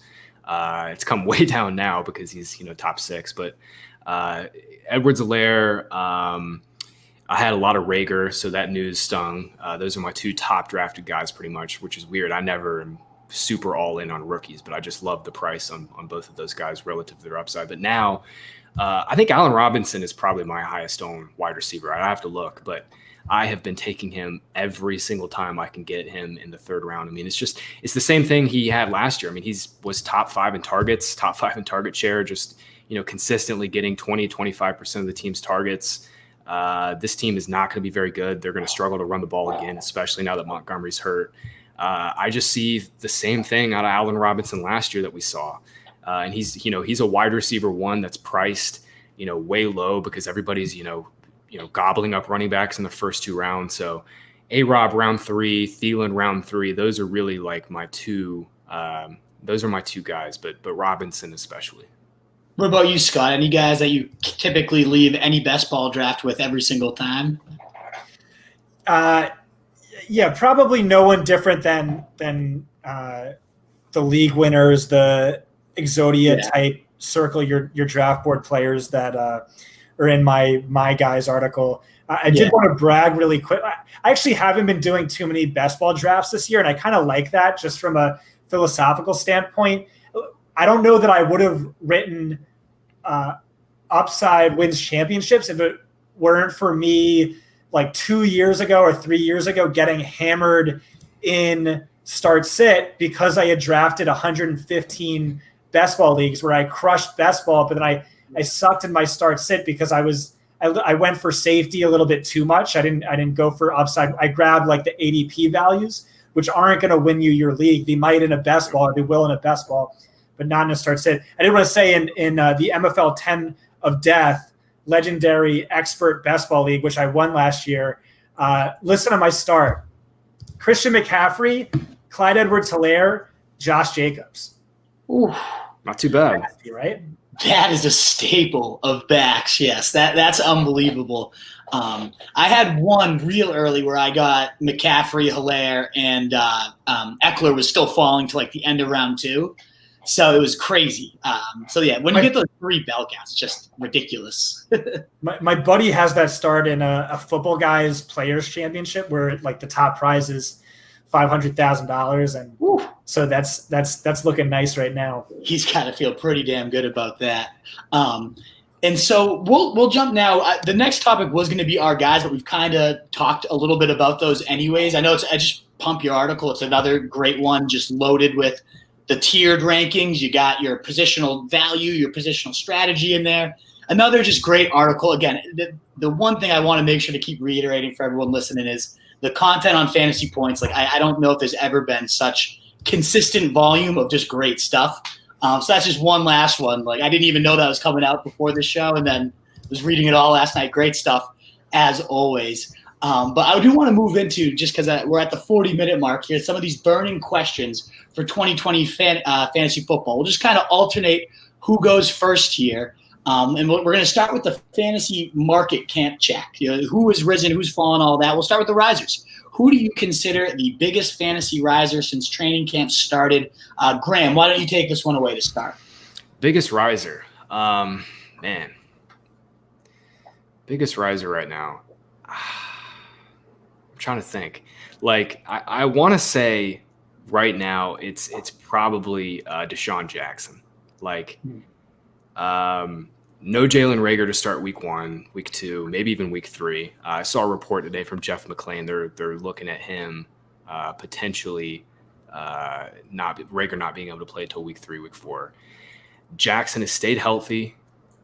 It's come way down now because he's top 6. But Edwards-Helaire, I had a lot of Rager, so that news stung. Those are my two top drafted guys pretty much, which is weird. I never am super all in on rookies, but I just love the price on both of those guys relative to their upside. But now I think Allen Robinson is probably my highest owned wide receiver. I have to look, but I have been taking him every single time I can get him in the third round. I mean, it's the same thing he had last year. I mean, was top 5 in targets, top 5 in target share, just, consistently getting 20, 25% of the team's targets. This team is not going to be very good. They're going to struggle to run the ball again, especially now that Montgomery's hurt. I just see the same thing out of Allen Robinson last year that we saw. And he's a wide receiver 1 that's priced, way low because everybody's, gobbling up running backs in the first 2 rounds. So A-Rob round 3, Thielen round 3, those are really like my two. Those are my two guys, but Robinson especially. What about you, Scott? Any guys that you typically leave any best ball draft with every single time? Yeah, probably no one different than the league winners, the Exodia type circle your draft board players that are in my guys article. I did want to brag really quick. I actually haven't been doing too many best ball drafts this year, and I kind of like that just from a philosophical standpoint. I don't know that I would have written upside wins championships if it weren't for me like 2 years ago or 3 years ago getting hammered in start sit because I had drafted 115 best ball leagues where I crushed best ball, but then I sucked in my start sit because I went for safety a little bit too much. I didn't go for upside. I grabbed like the ADP values, which aren't going to win you your league. They might in a best ball, or they will in a best ball, but not in a start sit. I did want to say in the MFL 10 of Death, legendary expert best ball league, which I won last year. Listen to my start: Christian McCaffrey, Clyde Edwards-Helaire, Josh Jacobs. Ooh, not too bad, right? That is a staple of backs. Yes, that's unbelievable. I had one real early where I got McCaffrey, Helaire, and Eckler was still falling to like the end of round 2. So it was crazy. When you get those 3 bell counts, it's just ridiculous. my buddy has that start in a Football Guys Players Championship where like the top prize is $500,000, and Woo. So that's looking nice right now. He's got to feel pretty damn good about that. And so we'll jump now. The next topic was going to be our guys, but we've kind of talked a little bit about those anyways. I just pump your article. It's another great one, just loaded with the tiered rankings. You got your positional value, your positional strategy in there. Another just great article. Again, the one thing I want to make sure to keep reiterating for everyone listening is the content on Fantasy Points. Like I don't know if there's ever been such consistent volume of just great stuff. So that's just one last one. Like I didn't even know that was coming out before the show, and then was reading it all last night. Great stuff as always. But I do want to move into, just because we're at the 40-minute mark here, some of these burning questions for 2020 fantasy football. We'll just kind of alternate who goes first here. And we're going to start with the fantasy market camp check. Who has risen, who's fallen, all that. We'll start with the risers. Who do you consider the biggest fantasy riser since training camp started? Graham, why don't you take this one away to start? Biggest riser. Man. Biggest riser right now. I'm trying to think. Like, I want to say right now it's probably Deshaun Jackson. Like, no Jalen Reagor to start week 1, week 2, maybe even week 3. I saw a report today from Jeff McClain. They're looking at him potentially Reagor not being able to play until week 3, week 4. Jackson has stayed healthy.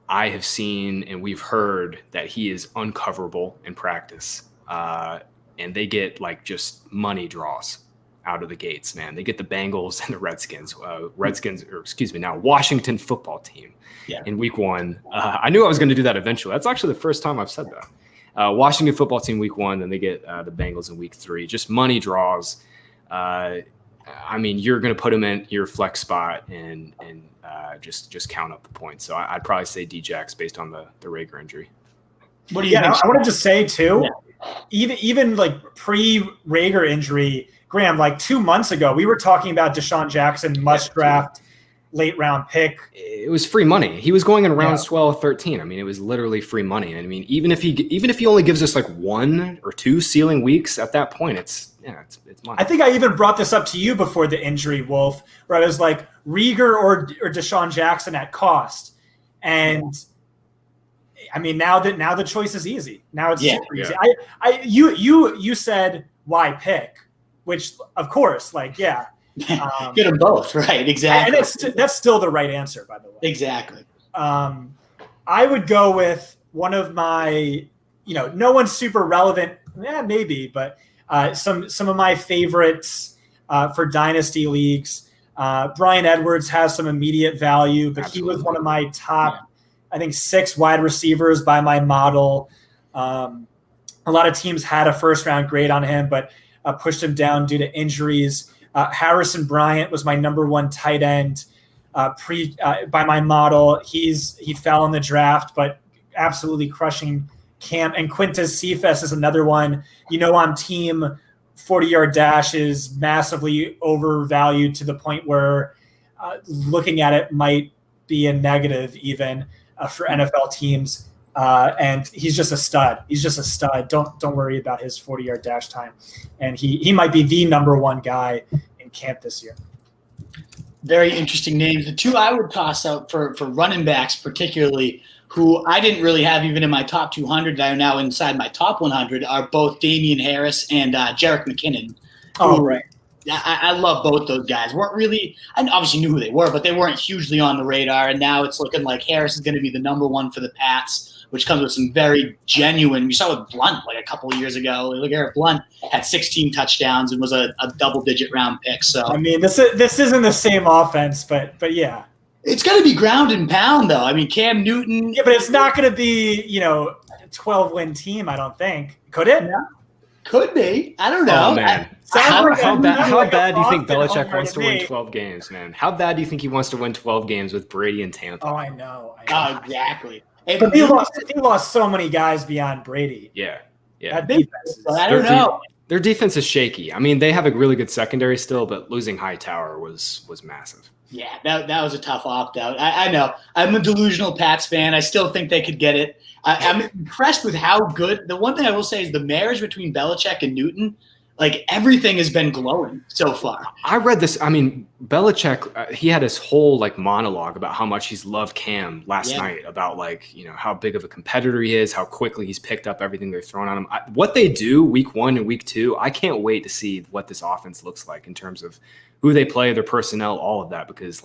I have seen and we've heard that he is uncoverable in practice. And they get like just money draws out of the gates, man. They get the Bengals and the Washington football team in week 1. I knew I was going to do that eventually. That's actually the first time I've said that. Washington football team week 1, then they get the Bengals in week 3. Just money draws. I mean, you're going to put them in your flex spot and just count up the points. So I'd probably say D-Jax based on the Reagor injury. What do you think? I want to just say too, even like pre-Reagor injury, Graham, like 2 months ago, we were talking about Deshaun Jackson must draft late round pick. It was free money. He was going in rounds 12, 13. I mean, it was literally free money. And I mean, even if he only gives us like 1 or 2 ceiling weeks at that point, it's money. I think I even brought this up to you before the injury, Wolf, where I was like Rieger or Deshaun Jackson at cost. And I mean, now the choice is easy. Now it's super easy. You said why pick, which of course, get them both, right? Exactly. And that's still the right answer, by the way. Exactly. I would go with one of my, no one's super relevant, maybe, but some of my favorites for dynasty leagues. Bryan Edwards has some immediate value, but Absolutely. He was one of my top, I think, 6 wide receivers by my model. A lot of teams had a first-round grade on him, but pushed him down due to injuries. Harrison Bryant was my number 1 tight end by my model. He fell in the draft, but absolutely crushing camp. And Quintez Cephas is another one. On team 40-yard dash is massively overvalued to the point where looking at it might be a negative even for NFL teams. And he's just a stud. Don't worry about his 40-yard dash time. And he might be the number 1 guy in camp this year. Very interesting names. The 2 I would toss out for running backs particularly, who I didn't really have even in my top 200 that are now inside my top 100, are both Damian Harris and Jerick McKinnon. Oh, right. I love both those guys. Weren't really – I obviously knew who they were, but they weren't hugely on the radar. And now it's looking like Harris is going to be the number 1 for the Pats, which comes with some very genuine – we saw with Blunt like a couple of years ago. Look, Eric Blunt had 16 touchdowns and was a double-digit round pick. So I mean, this isn't the same offense, but yeah. It's going to be ground and pound, though. I mean, Cam Newton – Yeah, but it's not going to be, a 12-win team, I don't think. Could it? Yeah. Could be. I don't know. Oh, man. How bad do you think Belichick wants to win 12 games, man? How bad do you think he wants to win 12 games with Brady and Tampa? Oh, I know. Oh, exactly. But he lost so many guys beyond Brady. Yeah. I don't know. Their defense is shaky. I mean, they have a really good secondary still, but losing Hightower was massive. Yeah, that was a tough opt-out. I know. I'm a delusional Pats fan. I still think they could get it. I'm impressed with how good – the one thing I will say is the marriage between Belichick and Newton, everything has been glowing so far. I read this. I mean, Belichick, he had his whole monologue about how much he's loved Cam last night, about how big of a competitor he is, how quickly he's picked up everything they're throwing on him. What they do week 1 and week 2, I can't wait to see what this offense looks like in terms of who they play, their personnel, all of that, because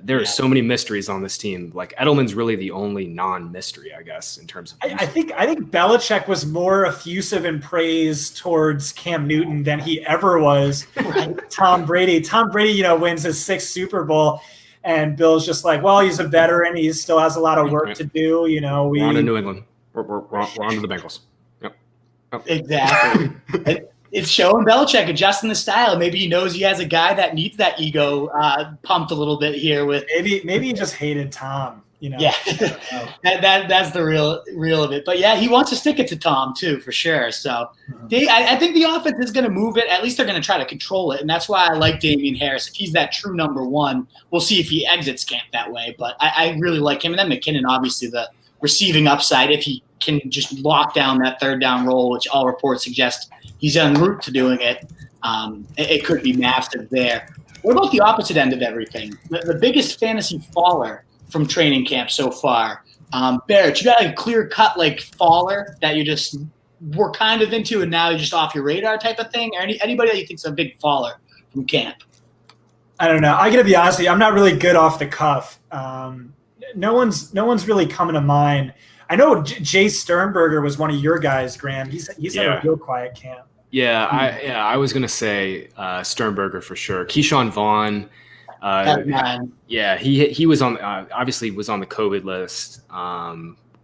there are so many mysteries on this team. Edelman's really the only non-mystery, I guess, in terms of. I think Belichick was more effusive in praise towards Cam Newton than he ever was. Tom Brady. Tom Brady, wins his 6th Super Bowl, and Bill's just well, he's a veteran. He still has a lot of work to do. We're on to New England. We're on to the Bengals. Yep. Exactly. It's showing Belichick adjusting the style. Maybe he knows he has a guy that needs that ego pumped a little bit here with. Maybe he just hated Tom. Yeah, that's the real of it. But yeah, he wants to stick it to Tom too, for sure. So I think the offense is going to move it. At least they're going to try to control it, and that's why I like Damian Harris. If he's that true number 1, we'll see if he exits camp that way. But I really like him, and then McKinnon, obviously the receiving upside if he can just lock down that 3rd down role, which all reports suggest he's en route to doing it. It could be massive there. What about the opposite end of everything? The biggest fantasy faller from training camp so far. Barrett, you got a clear-cut faller that you just were kind of into and now you're just off your radar type of thing? Or anybody that you think's a big faller from camp? I don't know. I got to be honest with you. I'm not really good off the cuff. No one's really coming to mind. I know Jay Sternberger was one of your guys, Graham. He's had a real quiet camp. I was gonna say Sternberger for sure. Keyshawn Vaughn. He was on obviously was on the COVID list.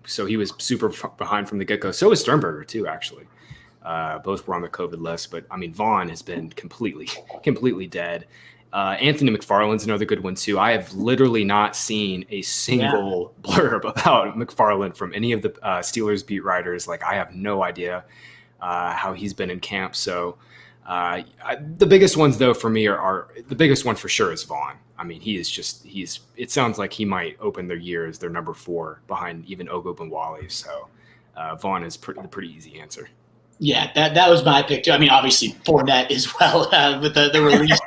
So he was super behind from the get-go. So was Sternberger too, actually. Both were on the COVID list, but I mean Vaughn has been completely dead. Anthony McFarland's another good one too. I have literally not seen a single blurb about McFarland from any of the Steelers beat writers. I have no idea how he's been in camp. So the biggest ones though for me are the biggest one for sure is Vaughn. I mean, it sounds like he might open their year as their number 4 behind even Ogunbowale. So Vaughn is the pretty easy answer. Yeah, that was my pick too. I mean, obviously Fournette as well with the release.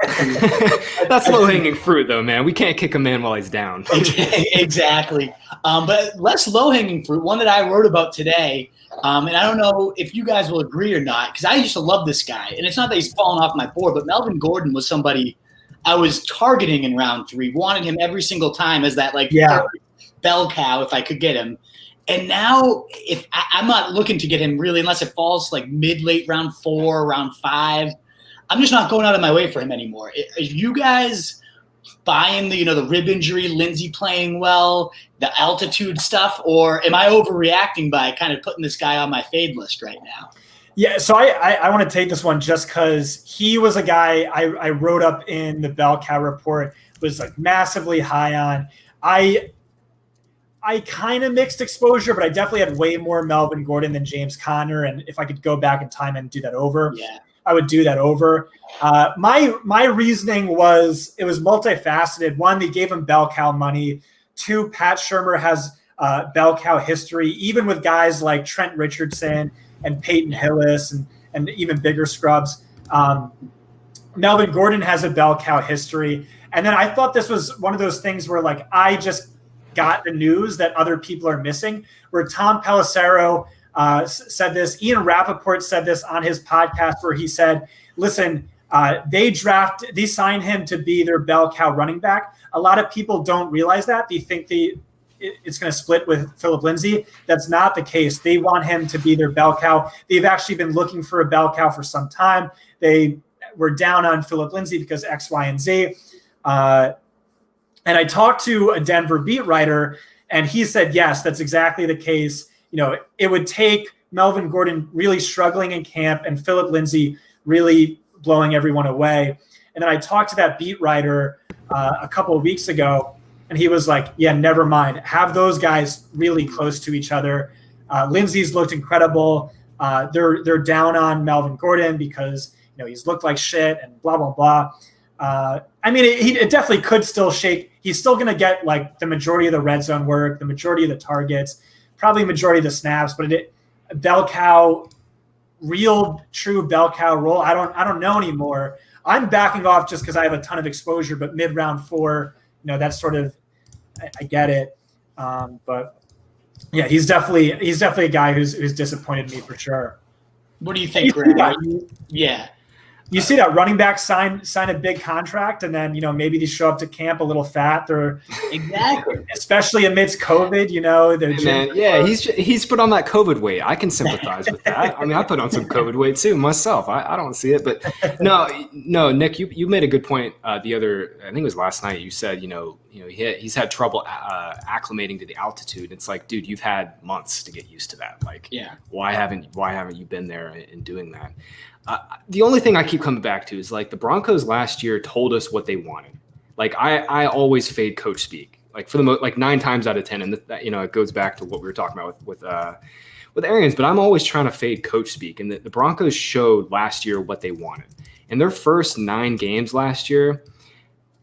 That's low-hanging fruit, though, man. We can't kick a man while he's down. Exactly. But less low-hanging fruit, one that I wrote about today, and I don't know if you guys will agree or not, because I used to love this guy. And it's not that he's fallen off my board, but Melvin Gordon was somebody I was targeting in round 3, wanted him every single time as that third bell cow if I could get him. And now, if I'm not looking to get him really, unless it falls like mid-late round 4, round 5, I'm just not going out of my way for him anymore. Are you guys buying the rib injury, Lindsey playing well, the altitude stuff, or am I overreacting by kind of putting this guy on my fade list right now? Yeah, so I want to take this one just because he was a guy I wrote up in the bell cow report, was like massively high on. I kind of mixed exposure, but I definitely had way more Melvin Gordon than James Conner. And if I could go back in time and do that over, I would do that over. My reasoning was it was multifaceted. 1, they gave him bell cow money. 2, Pat Shurmur has bell cow history, even with guys like Trent Richardson and Peyton Hillis and even bigger scrubs. Melvin Gordon has a bell cow history. And then I thought this was one of those things where like I just got the news that other people are missing, where Tom Pelissero said this. Ian Rappaport said this on his podcast where he said, listen, they signed him to be their bell cow running back. A lot of people don't realize that. They think it's going to split with Philip Lindsay. That's not the case. They want him to be their bell cow. They've actually been looking for a bell cow for some time. They were down on Philip Lindsay because X, Y, and Z. And I talked to a Denver beat writer, and he said, yes, that's exactly the case. It would take Melvin Gordon really struggling in camp and Philip Lindsay really blowing everyone away. And then I talked to that beat writer a couple of weeks ago, and he was like, yeah, never mind. Have those guys really close to each other. Lindsay's looked incredible. They're down on Melvin Gordon because he's looked like shit and blah, blah, blah. I mean, it definitely could still shake. He's still going to get like the majority of the red zone work, the majority of the targets, probably majority of the snaps. But bell cow, real true bell cow role, I don't know anymore. I'm backing off just because I have a ton of exposure. But mid round 4, that's sort of I get it. But yeah, he's definitely a guy who's disappointed me for sure. What do you think, Graham? Yeah. You see that running back sign a big contract, and then maybe they show up to camp a little fat. They're exactly, especially amidst COVID. He's put on that COVID weight. I can sympathize with that. I mean, I put on some COVID weight too myself. I don't see it, but no, Nick, you made a good point. I think it was last night. You said he's had trouble acclimating to the altitude. It's like, dude, you've had months to get used to that. Like, why haven't you been there in doing that? The only thing I keep coming back to is like the Broncos last year told us what they wanted. Like I always fade coach speak, like for the like 9 times out of 10. And it goes back to what we were talking about with Arians, but I'm always trying to fade coach speak. And the Broncos showed last year what they wanted. In their first 9 games last year,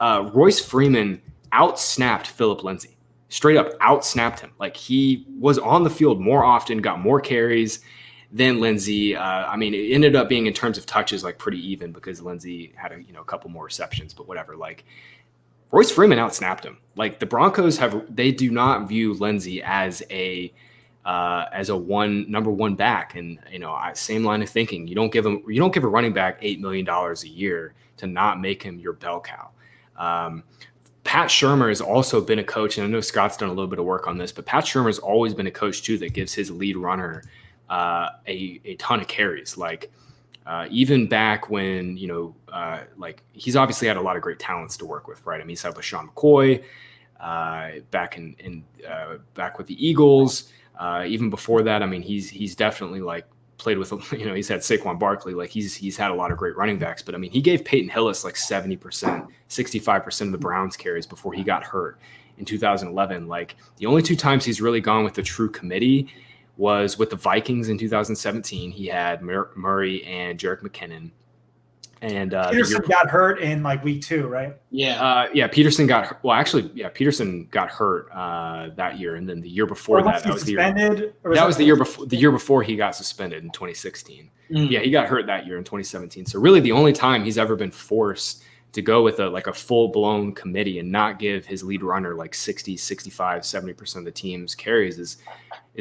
Royce Freeman outsnapped Philip Lindsay, straight up outsnapped him. Like he was on the field more often, got more carries than Lindsay. I mean, it ended up being in terms of touches like pretty even because Lindsay had a couple more receptions, but whatever. Like Royce Freeman outsnapped him. Like the Broncos they do not view Lindsay as a number one back, and same line of thinking. You don't give a running back $8 million a year to not make him your bell cow. Pat Shurmur has also been a coach, and I know Scott's done a little bit of work on this, but Pat Shurmur has always been a coach too that gives his lead runner a ton of carries. Like even back when like he's obviously had a lot of great talents to work with, right? I mean, he's had LaShawn McCoy back with the Eagles. Even before that, I mean, he's definitely like played with he's had Saquon Barkley. Like he's had a lot of great running backs. But I mean, he gave Peyton Hillis like 70%, 65% of the Browns carries before he got hurt in 2011. Like the only 2 times he's really gone with the true committee was with the Vikings in 2017. He had Murray and Jerick McKinnon. And Peterson got hurt in like week 2, right? Yeah. Peterson got hurt. Well, actually, Peterson got hurt that year, and then the year before that was suspended. That was the year before. The year before he got suspended in 2016. Yeah, he got hurt that year in 2017. So really, the only time he's ever been forced to go with a full blown committee and not give his lead runner like 60, 65, 70% of the team's carries is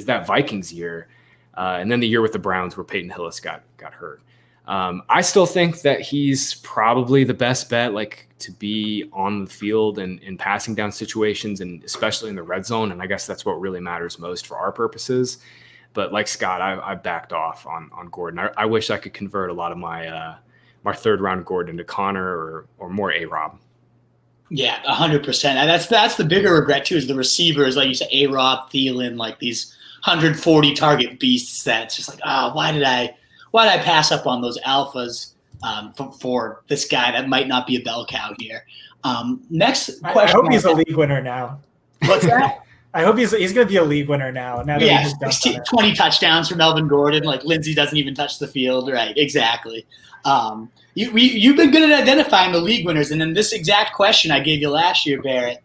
that Vikings year, and then the year with the Browns where Peyton Hillis got hurt. I still think that he's probably the best bet, like to be on the field and in passing down situations, and especially in the red zone. And I guess that's what really matters most for our purposes. But like Scott, I backed off on Gordon. I wish I could convert a lot of my my third round Gordon to Connor or more A-Rob. Yeah, 100%. And that's the bigger regret too, is the receivers, like you said, A-Rob, Thielen, like these 140 target beasts. That's just like, why did I pass up on those alphas for this guy that might not be a bell cow here? Next question. I hope he's a league winner now. What's that? I hope he's going to be a league winner now. Yeah, 20 touchdowns from Melvin Gordon. Like Lindsey doesn't even touch the field. Right, exactly. You've been good at identifying the league winners. And then this exact question I gave you last year, Barrett,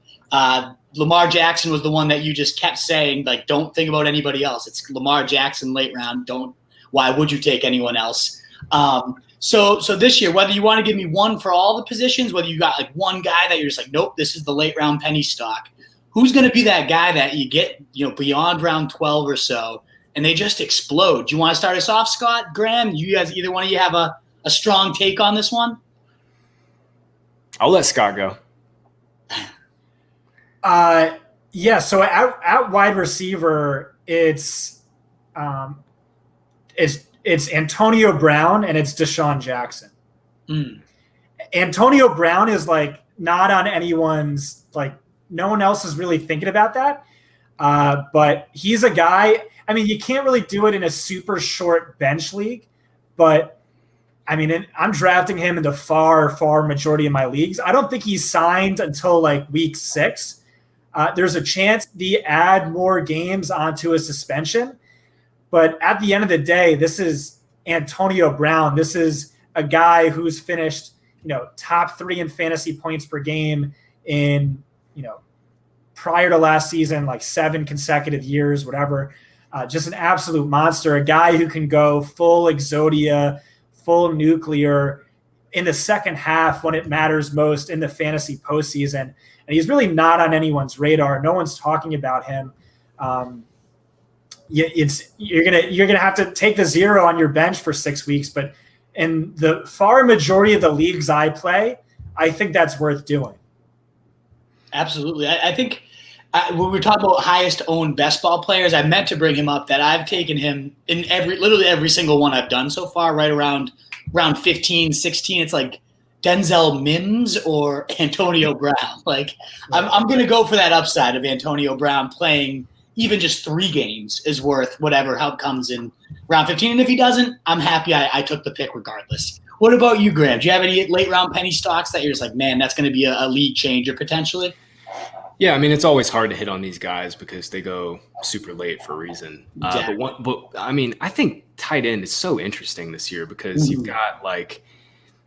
Lamar Jackson was the one that you just kept saying, like, don't think about anybody else. It's Lamar Jackson late round. Why would you take anyone else? So this year, whether you want to give me one for all the positions, whether you got like one guy that you're just like, nope, this is the late round penny stock. Who's going to be that guy that you get, beyond round 12 or so, and they just explode? Do you want to start us off, Scott, Graham? You guys, either one of you have a strong take on this one? I'll let Scott go. Yeah. So at wide receiver, it's Antonio Brown and it's Deshaun Jackson. Antonio Brown is like not on anyone's, like, no one else is really thinking about that. But he's a guy, I mean, you can't really do it in a super short bench league, but I mean, I'm drafting him in the far majority of my leagues. I don't think he's signed until like week 6. There's a chance they add more games onto a suspension. But at the end of the day, this is Antonio Brown. This is a guy who's finished, top 3 in fantasy points per game in, prior to last season, like 7 consecutive years, whatever. Just an absolute monster, a guy who can go full Exodia, full nuclear in the second half when it matters most in the fantasy postseason. And he's really not on anyone's radar. No one's talking about him. You're gonna have to take the 0 on your bench for 6 weeks, but in the far majority of the leagues I play, I think that's worth doing. Absolutely. I think when we talk about highest owned best ball players, I meant to bring him up that I've taken him in literally every single one I've done so far, right around 15, 16. It's like Denzel Mims or Antonio Brown. Like I'm going to go for that upside of Antonio Brown playing even just 3 games is worth whatever help comes in round 15. And if he doesn't, I'm happy I took the pick regardless. What about you, Graham? Do you have any late round penny stocks that you're just like, man, that's going to be a league changer potentially? Yeah, I mean, it's always hard to hit on these guys because they go super late for a reason. Exactly. But I mean, I think tight end is so interesting this year because you've got like,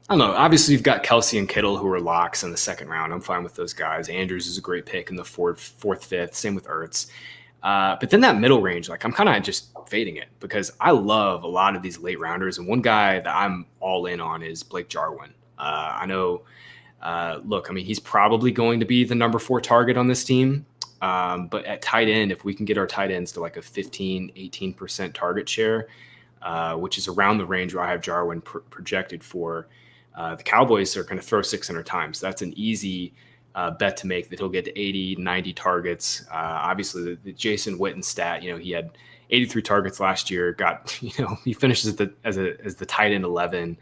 I don't know, obviously you've got Kelsey and Kittle who are locks in the second round. I'm fine with those guys. Andrews is a great pick in the fourth, fifth. Same with Ertz. But then that middle range, like I'm kind of just fading it because I love a lot of these late rounders. And one guy that I'm all in on is Blake Jarwin. I know, look, I mean, he's probably going to be the number 4 target on this team. But at tight end, if we can get our tight ends to like a 15, 18% target share, which is around the range where I have Jarwin projected for, the Cowboys are going to throw 600 times. That's an easy bet to make that he'll get to 80, 90 targets. Obviously, the Jason Witten stat, he had 83 targets last year. He finishes as the tight end 11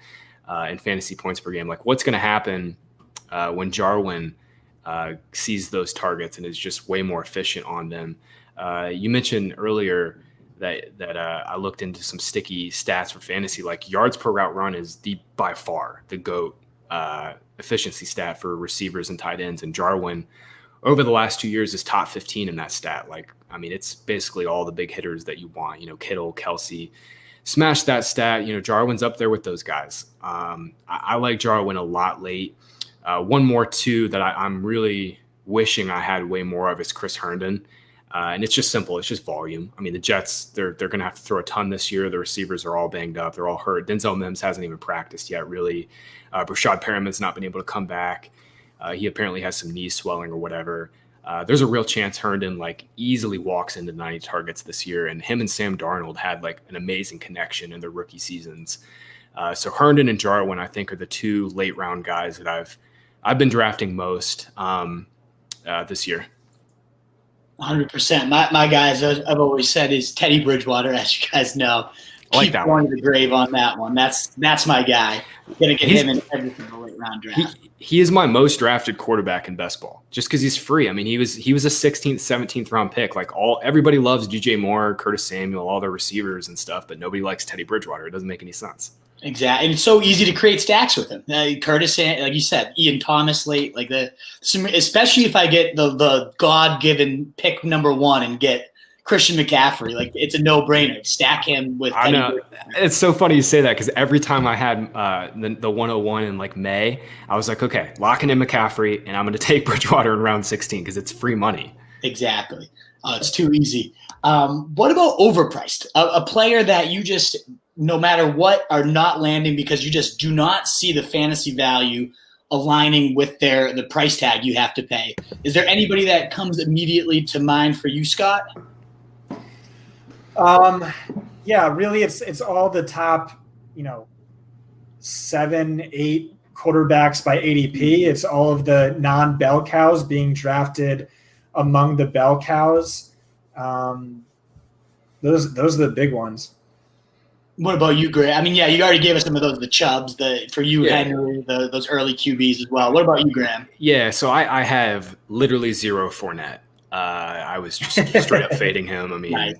in fantasy points per game. Like, what's going to happen when Jarwin sees those targets and is just way more efficient on them? You mentioned earlier that I looked into some sticky stats for fantasy. Like yards per route run is by far the GOAT efficiency stat for receivers and tight ends. And Jarwin, over the last 2 years, is top 15 in that stat. Like, I mean, it's basically all the big hitters that you want. Kittle, Kelsey, smash that stat. Jarwin's up there with those guys. I like Jarwin a lot late. One more too that I'm really wishing I had way more of is Chris Herndon. And it's just simple. It's just volume. I mean, the Jets, they're going to have to throw a ton this year. The receivers are all banged up. They're all hurt. Denzel Mims hasn't even practiced yet, really. Brashad Perriman's not been able to come back. He apparently has some knee swelling or whatever. There's a real chance Herndon easily walks into 90 targets this year. And him and Sam Darnold had an amazing connection in their rookie seasons. So Herndon and Jarwin, I think, are the two late round guys that I've been drafting most this year. 100%. My guys, I've always said, is Teddy Bridgewater, as you guys know. Keep going to the grave on that one. That's my guy. Gonna get him in every single late round draft. He is my most drafted quarterback in best ball, just because he's free. I mean, he was a 16th, 17th round pick. Everybody loves DJ Moore, Curtis Samuel, all their receivers and stuff, but nobody likes Teddy Bridgewater. It doesn't make any sense. Exactly, and it's so easy to create stacks with him. Curtis, like you said, Ian Thomas late, especially if I get the God-given pick number 1 and get Christian McCaffrey, it's a no-brainer. Stack him with. I know. It's so funny you say that because every time I had the 101 in May, I was like, okay, locking in McCaffrey, and I'm going to take Bridgewater in round 16 because it's free money. Exactly. It's too easy. What about overpriced? A player that you just, no matter what, are not landing because you just do not see the fantasy value aligning with the price tag you have to pay. Is there anybody that comes immediately to mind for you, Scott? Yeah, really, it's all the top, 7, 8 quarterbacks by ADP. It's all of the non-bell cows being drafted among the bell cows. Those are the big ones. What about you, Graham? I mean, yeah, you already gave us some of those, the Chubbs, for you, yeah. Henry, those early QBs as well. What about you, Graham? Yeah, so I have literally zero Fournette. I was just straight up fading him. I mean, nice.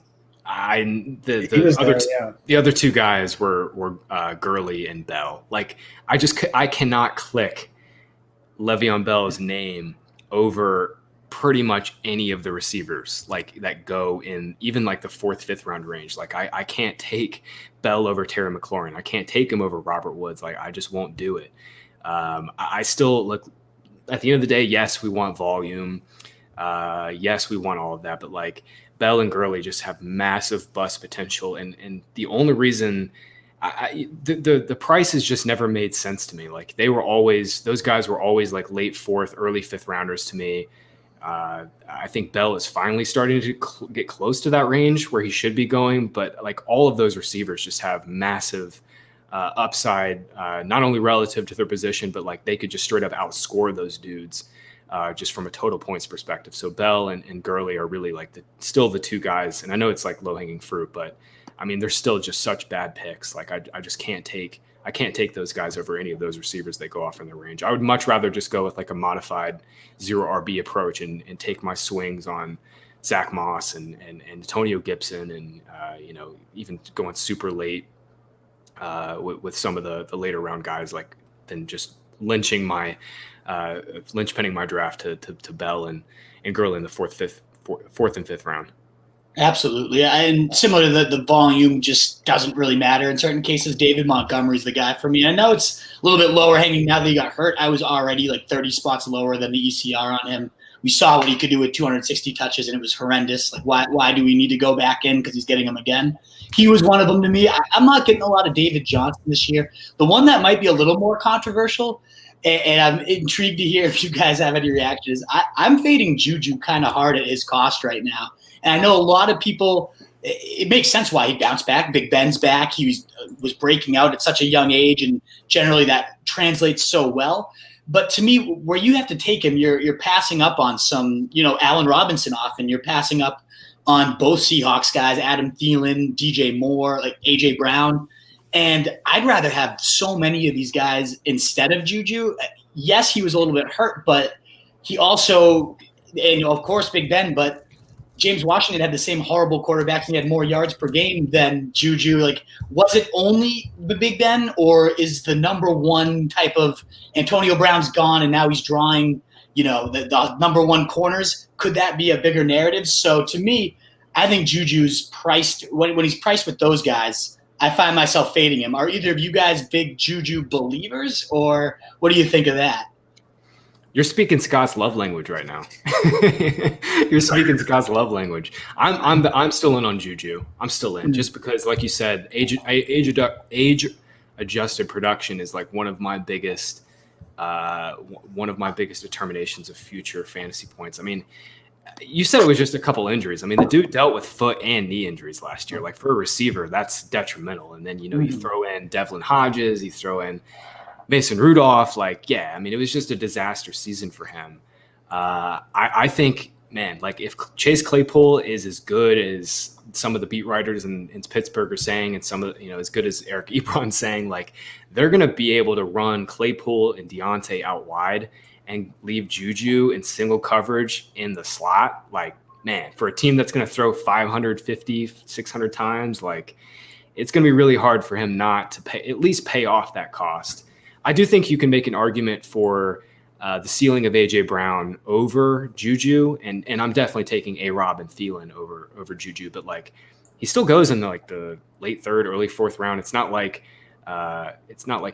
The other two guys were Gurley and Bell. I cannot click Le'Veon Bell's name over pretty much any of the receivers that go in even the 4th, 5th round range. I can't take Bell over Terry McLaurin. I can't take him over Robert Woods. I just won't do it. I still at the end of the day, yes, we want volume. Yes, we want all of that, but Bell and Gurley just have massive bust potential. And the only reason the prices just never made sense to me. Those guys were always late 4th, early 5th rounders to me. I think Bell is finally starting to get close to that range where he should be going, but all of those receivers just have massive upside, not only relative to their position, but they could just straight up outscore those dudes just from a total points perspective. So Bell and Gurley are really still the two guys, and I know it's low hanging fruit, but I mean they're still just such bad picks. I just can't take those guys over any of those receivers that go off in their range. I would much rather just go with a modified 0 RB approach and take my swings on Zach Moss and Antonio Gibson and even going super late with some of the later round guys than just linchpenning my draft to Bell and Gurley in the 4th and 5th round. Absolutely. And similar to the volume just doesn't really matter. In certain cases, David Montgomery's the guy for me. I know it's a little bit lower hanging now that he got hurt. I was already 30 spots lower than the ECR on him. We saw what he could do with 260 touches, and it was horrendous. Why do we need to go back in because he's getting them again? He was one of them to me. I'm not getting a lot of David Johnson this year. The one that might be a little more controversial, and I'm intrigued to hear if you guys have any reactions, I'm fading Juju kind of hard at his cost right now. And I know a lot of people, it makes sense why he bounced back. Big Ben's back. He was breaking out at such a young age, and generally that translates so well. But to me, where you have to take him, you're passing up on some, Allen Robinson often. You're passing up on both Seahawks guys, Adam Thielen, DJ Moore, A.J. Brown. And I'd rather have so many of these guys instead of Juju. Yes, he was a little bit hurt, but he also, and of course, Big Ben, but James Washington had the same horrible quarterbacks and he had more yards per game than Juju. Was it only the Big Ben, or is the number one type of Antonio Brown's gone and now he's drawing, the number one corners? Could that be a bigger narrative? So to me, I think Juju's priced when he's priced with those guys, I find myself fading him. Are either of you guys big Juju believers, or what do you think of that? You're speaking Scott's love language right now. You're speaking Scott's love language. I'm still in on Juju. I'm still in just because, like you said, age adjusted production is like one of my biggest determinations of future fantasy points. I mean, you said it was just a couple injuries. I mean, the dude dealt with foot and knee injuries last year. Like for a receiver, that's detrimental. And then you throw in Devlin Hodges, you throw in Mason Rudolph, like, yeah, I mean, it was just a disaster season for him. I think, man, like if Chase Claypool is as good as some of the beat writers in Pittsburgh are saying, and some of as good as Eric Ebron's saying, like they're going to be able to run Claypool and Deontay out wide and leave Juju in single coverage in the slot. Like, man, for a team that's going to throw 550, 600 times, like it's going to be really hard for him not to at least pay off that cost. I do think you can make an argument for the ceiling of A.J. Brown over Juju, and I'm definitely taking A-Rob and Thielen over Juju, but like he still goes in the late third, early fourth round. It's not like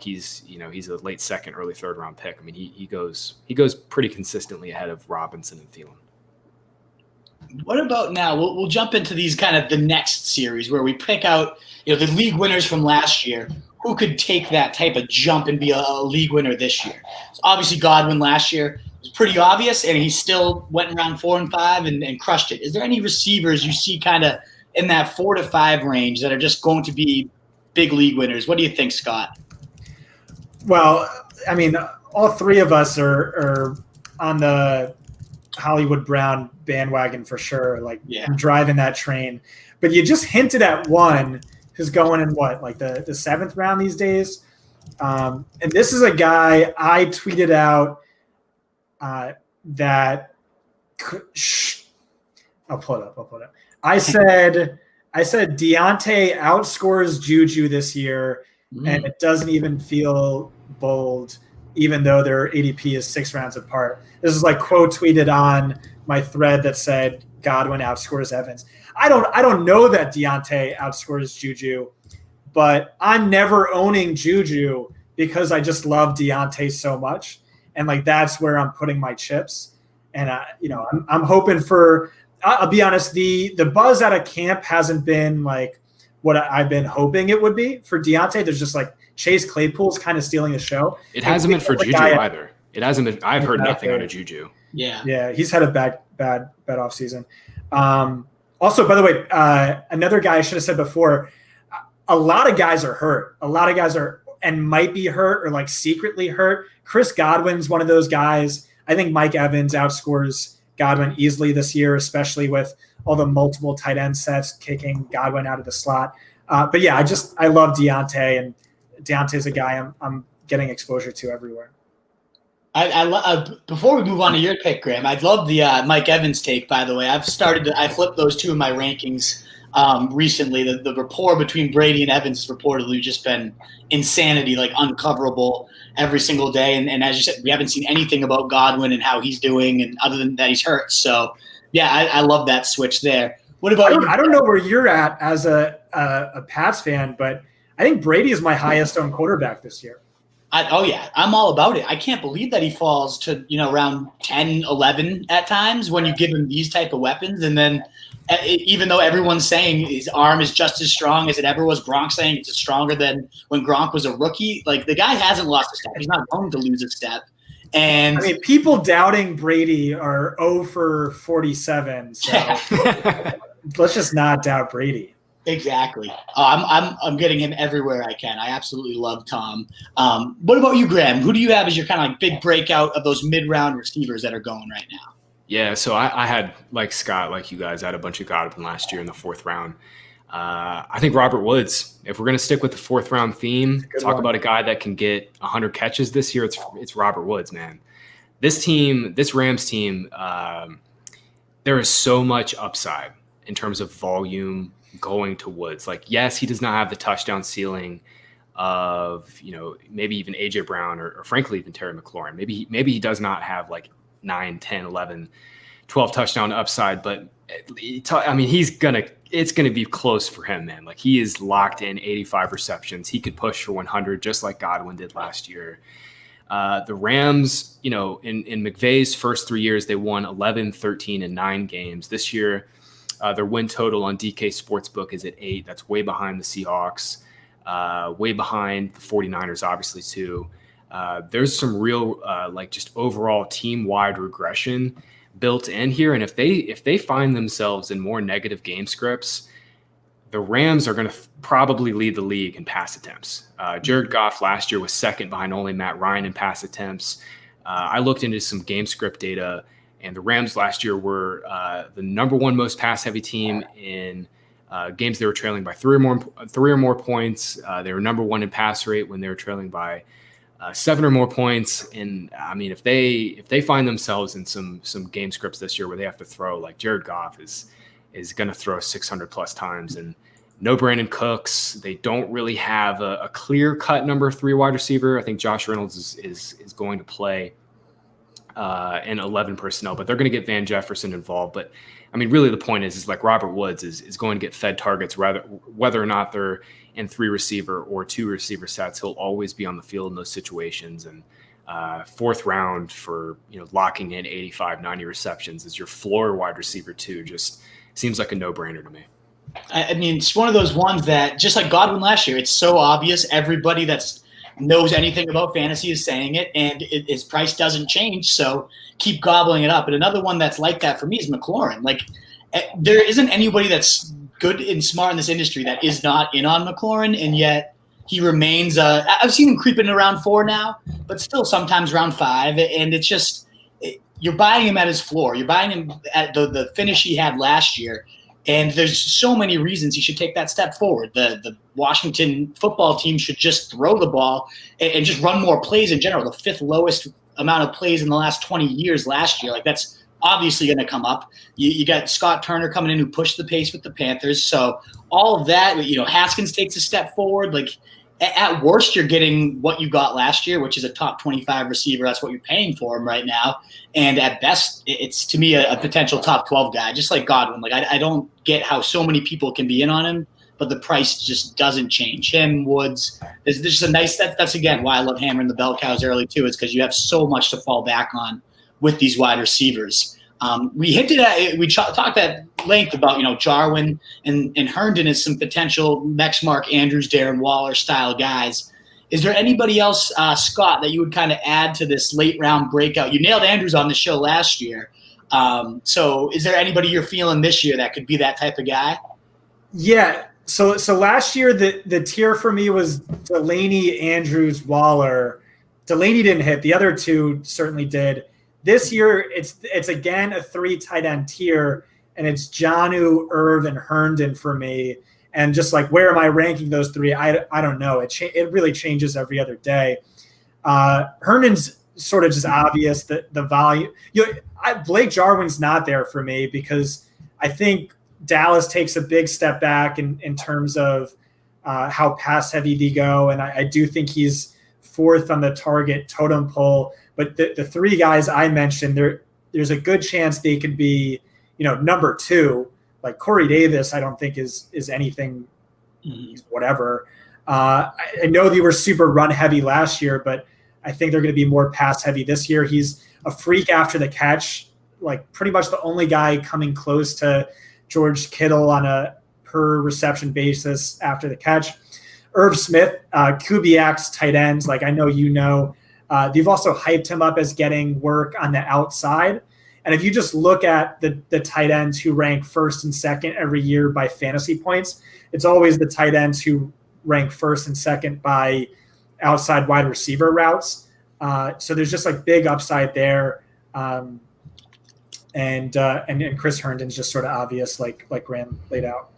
he's he's a late second, early third round pick. I mean, he goes pretty consistently ahead of Robinson and Thielen. What about now? We'll jump into these kind of the next series where we pick out the league winners from last year. Who could take that type of jump and be a league winner this year? So obviously, Godwin last year was pretty obvious, and he still went around 4 and 5 and crushed it. Is there any receivers you see kind of in that 4 to 5 range that are just going to be big league winners? What do you think, Scott? Well, I mean, all three of us are on the Hollywood Brown bandwagon for sure, like driving that train. But you just hinted at one who's going in like the 7th round these days. And this is a guy I tweeted out that I'll pull it up. I said Deontay outscores Juju this year, and it doesn't even feel bold, even though their ADP is 6 rounds apart. This is like quote tweeted on my thread that said Godwin outscores Evans. I don't know that Deontay outscores Juju, but I'm never owning Juju because I just love Deontay so much, and like that's where I'm putting my chips. And I'm hoping for. I'll be honest, the buzz out of camp hasn't been like what I've been hoping it would be for Deontay. There's just like Chase Claypool's kind of stealing the show. It hasn't been for Juju either. It hasn't been. I've heard nothing out of Juju. Yeah, he's had a bad off season. Also, by the way, another guy I should have said before, a lot of guys are hurt. A lot of guys are and might be hurt or like secretly hurt. Chris Godwin's one of those guys. I think Mike Evans outscores Godwin easily this year, especially with all the multiple tight end sets kicking Godwin out of the slot. But yeah, I love Deontay, and Deontay's a guy I'm getting exposure to everywhere. Before we move on to your pick, Graham, I'd love the Mike Evans take, by the way. I flipped those two in my rankings recently. The rapport between Brady and Evans has reportedly just been insanity, like uncoverable every single day. And as you said, we haven't seen anything about Godwin and how he's doing, and other than that he's hurt. So, yeah, I love that switch there. What about you? I don't know where you're at as a Pats fan, but I think Brady is my highest owned quarterback this year. I'm all about it. I can't believe that he falls to around 10, 11 at times when you give him these type of weapons. And then even though everyone's saying his arm is just as strong as it ever was, Gronk saying it's stronger than when Gronk was a rookie, like the guy hasn't lost a step. He's not going to lose a step. And I mean, people doubting Brady are 0 for 47. So let's just not doubt Brady. Exactly. I'm getting him everywhere I can. I absolutely love Tom. What about you, Graham? Who do you have as your kind of like big breakout of those mid-round receivers that are going right now? Yeah, so I had, like Scott, like you guys, I had a bunch of Godwin last year in the 4th round. I think Robert Woods, if we're going to stick with the 4th round theme, talk about a guy that can get 100 catches this year, it's Robert Woods, man. This Rams team, there is so much upside in terms of volume going to Woods. Like, yes, he does not have the touchdown ceiling of, maybe even A.J. Brown or frankly even Terry McLaurin. Maybe he does not have like 9, 10, 11, 12 touchdown upside, but I mean, he's going to it's going to be close for him, man. Like, he is locked in 85 receptions. He could push for 100 just like Godwin did last year. The Rams, in McVay's first 3 years, they won 11, 13, and 9 games. This year, their win total on DK Sportsbook is at 8. That's way behind the Seahawks, way behind the 49ers, obviously, too. There's some real, just overall team-wide regression built in here. And if they find themselves in more negative game scripts, the Rams are going to probably lead the league in pass attempts. Jared Goff last year was second behind only Matt Ryan in pass attempts. I looked into some game script data, and the Rams last year were the number one most pass-heavy team in games they were trailing by three or more points. They were number one in pass rate when they were trailing by 7 or more points. And I mean, if they find themselves in some game scripts this year where they have to throw, like Jared Goff is going to throw 600 plus times, and no Brandon Cooks. They don't really have a clear cut number 3 wide receiver. I think Josh Reynolds is going to play in 11 personnel, but they're going to get Van Jefferson involved. But I mean, really the point is like Robert Woods is going to get fed targets whether or not they're in 3 receiver or 2 receiver sets. He'll always be on the field in those situations. And 4th round for, locking in 85, 90 receptions as your floor wide receiver too, just seems like a no-brainer to me. I mean, it's one of those ones that, just like Godwin last year, it's so obvious. Everybody that knows anything about fantasy is saying it, and his price doesn't change, so keep gobbling it up. And another one that's like that for me is McLaurin. Like, there isn't anybody that's good and smart in this industry that is not in on McLaurin, and yet he remains I've seen him creeping around 4 now, but still sometimes around 5, and it's just you're buying him at his floor. You're buying him at the finish he had last year. And there's so many reasons he should take that step forward. The Washington football team should just throw the ball and just run more plays in general. The 5th lowest amount of plays in the last 20 years last year. Like, that's obviously going to come up. You got Scott Turner coming in who pushed the pace with the Panthers. So all of that, Haskins takes a step forward. Like, at worst, you're getting what you got last year, which is a top 25 receiver. That's what you're paying for him right now. And at best, it's to me a potential top 12 guy, just like Godwin. Like, I don't get how so many people can be in on him, but the price just doesn't change. Him, Woods, there's just a nice – that's, again, why I love hammering the bell cows early too, is because you have so much to fall back on with these wide receivers. We hinted at – we talked at length about, Jarwin and Herndon as some potential next Mark Andrews, Darren Waller style guys. Is there anybody else, Scott, that you would kind of add to this late round breakout? You nailed Andrews on the show last year. So is there anybody you're feeling this year that could be that type of guy? Yeah. So last year, the tier for me was Delaney, Andrews, Waller. Delaney didn't hit. The other 2 certainly did. This year, it's again a 3 tight end tier, and it's Jonnu, Irv, and Herndon for me. And just like, where am I ranking those 3? I don't know. It really changes every other day. Herndon's sort of just obvious, the value. Blake Jarwin's not there for me because I think Dallas takes a big step back in terms of how pass heavy they go, and I do think he's 4th on the target totem pole. But the 3 guys I mentioned, there's a good chance they could be, number 2. Like Corey Davis, I don't think is anything, whatever. I know they were super run heavy last year, but I think they're going to be more pass heavy this year. He's a freak after the catch, like pretty much the only guy coming close to George Kittle on a per reception basis after the catch. Irv Smith, Kubiak's tight ends, like I know they've also hyped him up as getting work on the outside. And if you just look at the tight ends who rank 1st and 2nd every year by fantasy points, it's always the tight ends who rank 1st and 2nd by outside wide receiver routes. So there's just like big upside there. And Chris Herndon's just sort of obvious, like Graham laid out.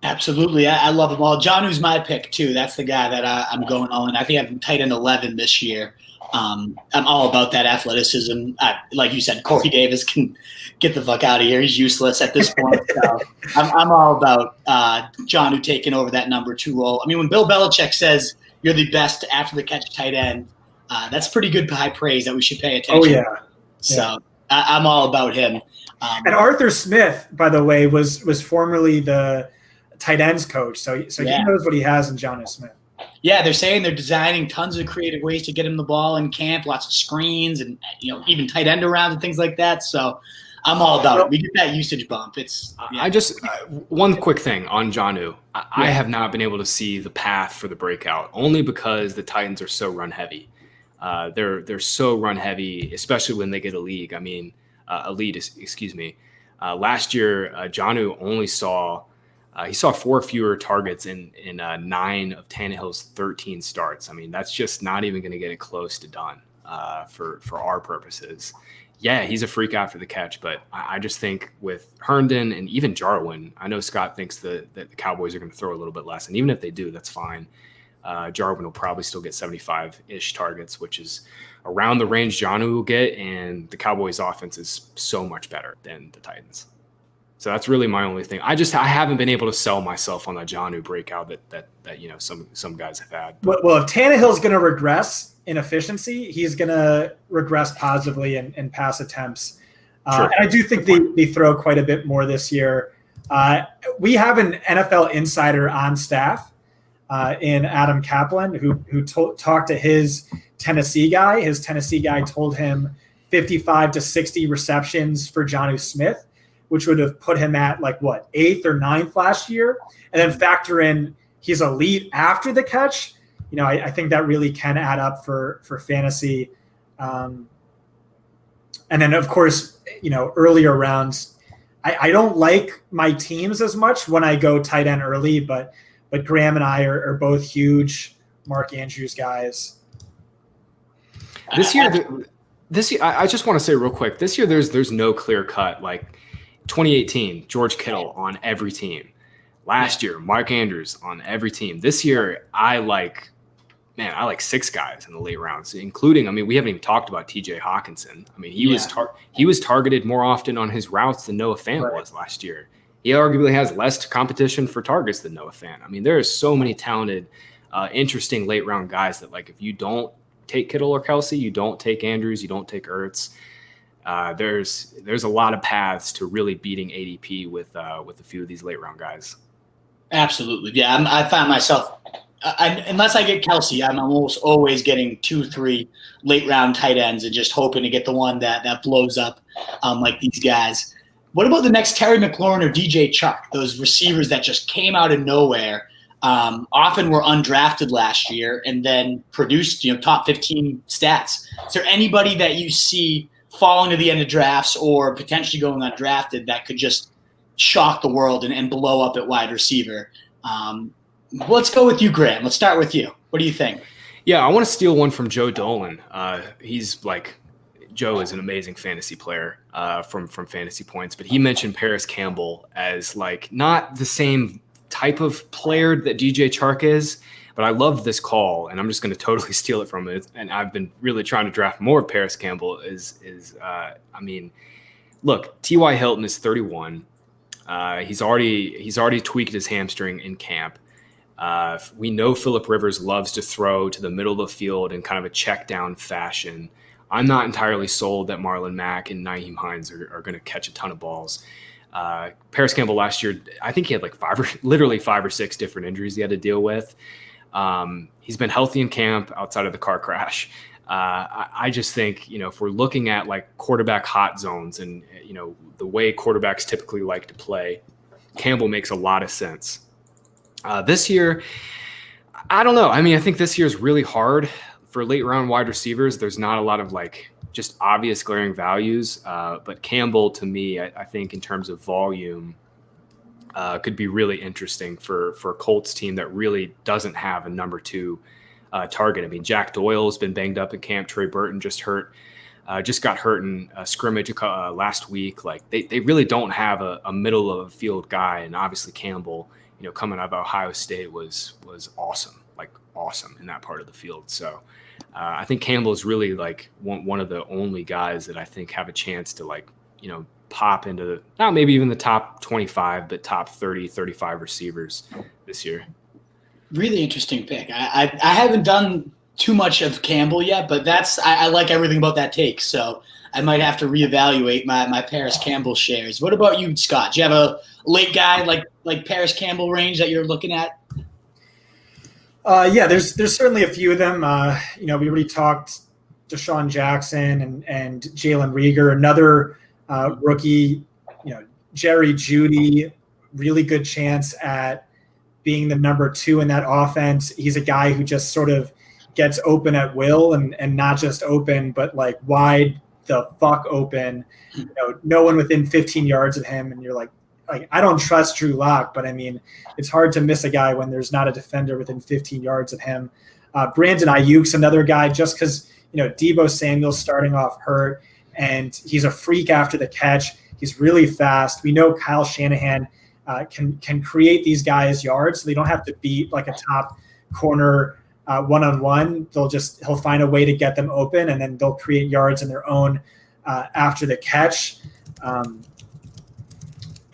Absolutely. I love them all. Jonnu's my pick too. That's the guy that I'm going all in. I think I have him tight end 11 this year. I'm all about that athleticism. Like you said, Corey Davis can get the fuck out of here. He's useless at this point. So I'm all about Jonnu taking over that number 2 role. I mean, when Bill Belichick says you're the best after the catch tight end, that's pretty good high praise that we should pay attention. Oh, yeah. So I'm all about him. And Arthur Smith, by the way, was formerly the tight ends coach, so he knows what he has in Jonnu Smith. Yeah, they're saying they're designing tons of creative ways to get him the ball in camp, lots of screens, and even tight end around and things like that. So I'm all about it. We get that usage bump. I just one quick thing on Jonnu. I have not been able to see the path for the breakout, only because the Titans are so run heavy. They're so run heavy, especially when they get a lead. Excuse me. Last year, Jonnu only saw 4 fewer targets in 9 of Tannehill's 13 starts. I mean, that's just not even going to get it close to done for our purposes. Yeah, he's a freak after the catch, but I just think with Herndon and even Jarwin, I know Scott thinks that the Cowboys are going to throw a little bit less, and even if they do, that's fine. Jarwin will probably still get 75-ish targets, which is around the range Jonnu will get, and the Cowboys' offense is so much better than the Titans. So that's really my only thing. I haven't been able to sell myself on that Jonnu breakout that some guys have had. Well, if Tannehill's going to regress in efficiency, he's going to regress positively in pass attempts. Sure. And I do think they throw quite a bit more this year. We have an NFL insider on staff in Adam Kaplan who talked to his Tennessee guy. His Tennessee guy told him 55 to 60 receptions for Jonnu Smith, which would have put him at 8th or 9th last year. And then factor in he's elite after the catch. I think that really can add up for fantasy. And then, of course, earlier rounds, I don't like my teams as much when I go tight end early, but Graham and I are both huge Mark Andrews guys. This year, I just want to say real quick, this year there's no clear cut. 2018, George Kittle on every team. Last year, Mark Andrews on every team. This year, I like 6 guys in the late rounds, including, we haven't even talked about TJ Hawkinson. He was targeted more often on his routes than Noah Fant was last year. He arguably has less competition for targets than Noah Fant. There are so many talented, interesting late round guys that if you don't take Kittle or Kelsey, you don't take Andrews, you don't take Ertz. There's a lot of paths to really beating ADP with a few of these late round guys. Absolutely, yeah. I found myself, unless I get Kelsey, I'm almost always getting 2-3 late round tight ends and just hoping to get the one that blows up, like these guys. What about the next Terry McLaurin or DJ Chark? Those receivers that just came out of nowhere, often were undrafted last year and then produced top 15 stats. Is there anybody that you see falling to the end of drafts or potentially going undrafted that could just shock the world and blow up at wide receiver? Let's go with you, Graham. Let's start with you. What do you think? Yeah, I want to steal one from Joe Dolan. Joe is an amazing fantasy player from FantasyPoints, but he mentioned Paris Campbell as not the same type of player that DJ Chark is. But I loved this call, and I'm just going to totally steal it from it. And I've been really trying to draft more of Paris Campbell. Look, T.Y. Hilton is 31. He's already tweaked his hamstring in camp. We know Phillip Rivers loves to throw to the middle of the field in kind of a check down fashion. I'm not entirely sold that Marlon Mack and Nyheim Hines are going to catch a ton of balls. Paris Campbell last year, I think he had 5 or 6 different injuries he had to deal with. He's been healthy in camp outside of the car crash. I just think, if we're looking at quarterback hot zones and, the way quarterbacks typically like to play, Campbell makes a lot of sense. This year, I don't know. I think this year is really hard for late round wide receivers. There's not a lot of just obvious glaring values. But Campbell, to me, I think in terms of volume, could be really interesting for a Colts team that really doesn't have a number 2 target. Jack Doyle has been banged up in camp. Trey Burton just got hurt in a scrimmage last week. They really don't have a middle of the field guy. And obviously Campbell, coming out of Ohio State was awesome, awesome in that part of the field. So I think Campbell is really one of the only guys that I think have a chance to pop into not maybe even the top 25, but top 30, 35 receivers this year. Really interesting pick. I haven't done too much of Campbell yet, but I like everything about that take. So I might have to reevaluate my Paris Campbell shares. What about you, Scott? Do you have a late guy like Paris Campbell range that you're looking at? Yeah, there's certainly a few of them. We already talked Deshaun Jackson and Jalen Rieger, another rookie. Jerry Jeudy, really good chance at being the number 2 in that offense. He's a guy who just sort of gets open at will, and not just open, but like wide the fuck open. No one within 15 yards of him, and you're like I don't trust Drew Lock, but I mean, it's hard to miss a guy when there's not a defender within 15 yards of him. Brandon Ayuk's another guy, just because Deebo Samuel's starting off hurt, and he's a freak after the catch. He's really fast. We know Kyle Shanahan can create these guys yards, so they don't have to beat like a top corner one-on-one. He'll find a way to get them open, and then they'll create yards in their own after the catch.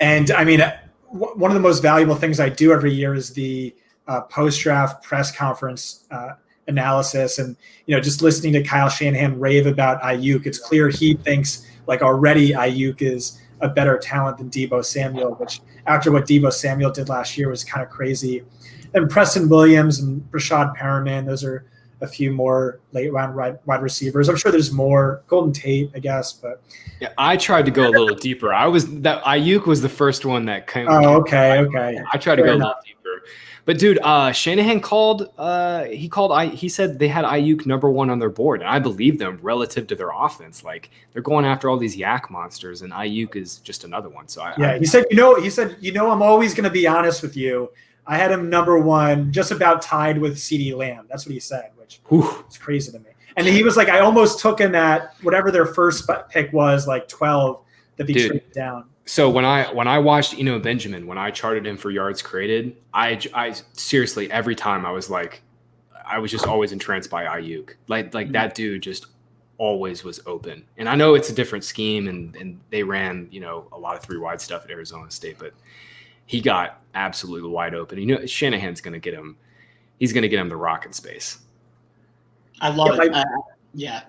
And I mean, one of the most valuable things I do every year is the post-draft press conference analysis, and just listening to Kyle Shanahan rave about Ayuk. It's clear he thinks like already Ayuk is a better talent than Deebo Samuel, which after what Deebo Samuel did last year was kind of crazy. And Preston Williams and Rashad Perriman, those are a few more late round wide receivers. I'm sure there's more. Golden Tate, I guess, but yeah, I tried to go a little deeper. Ayuk was the first one that came. Oh, okay. I tried to go a little deeper. But dude, Shanahan he said they had Ayuk number 1 on their board, and I believe them relative to their offense. Like they're going after all these yak monsters, and Ayuk is just another one. So he said, I'm always going to be honest with you. I had him number 1, just about tied with CeeDee Lamb. That's what he said, which is crazy to me. And he was like, I almost took him at whatever their first pick was, like 12, that they traded down. So when I watched Benjamin, when I charted him for yards created, I seriously, every time I was just always entranced by Ayuk. Like that dude just always was open. And I know it's a different scheme, and they ran a lot of 3 wide stuff at Arizona State, but he got absolutely wide open. Shanahan's going to get him. He's going to get him the rocket space. I love it. Yeah.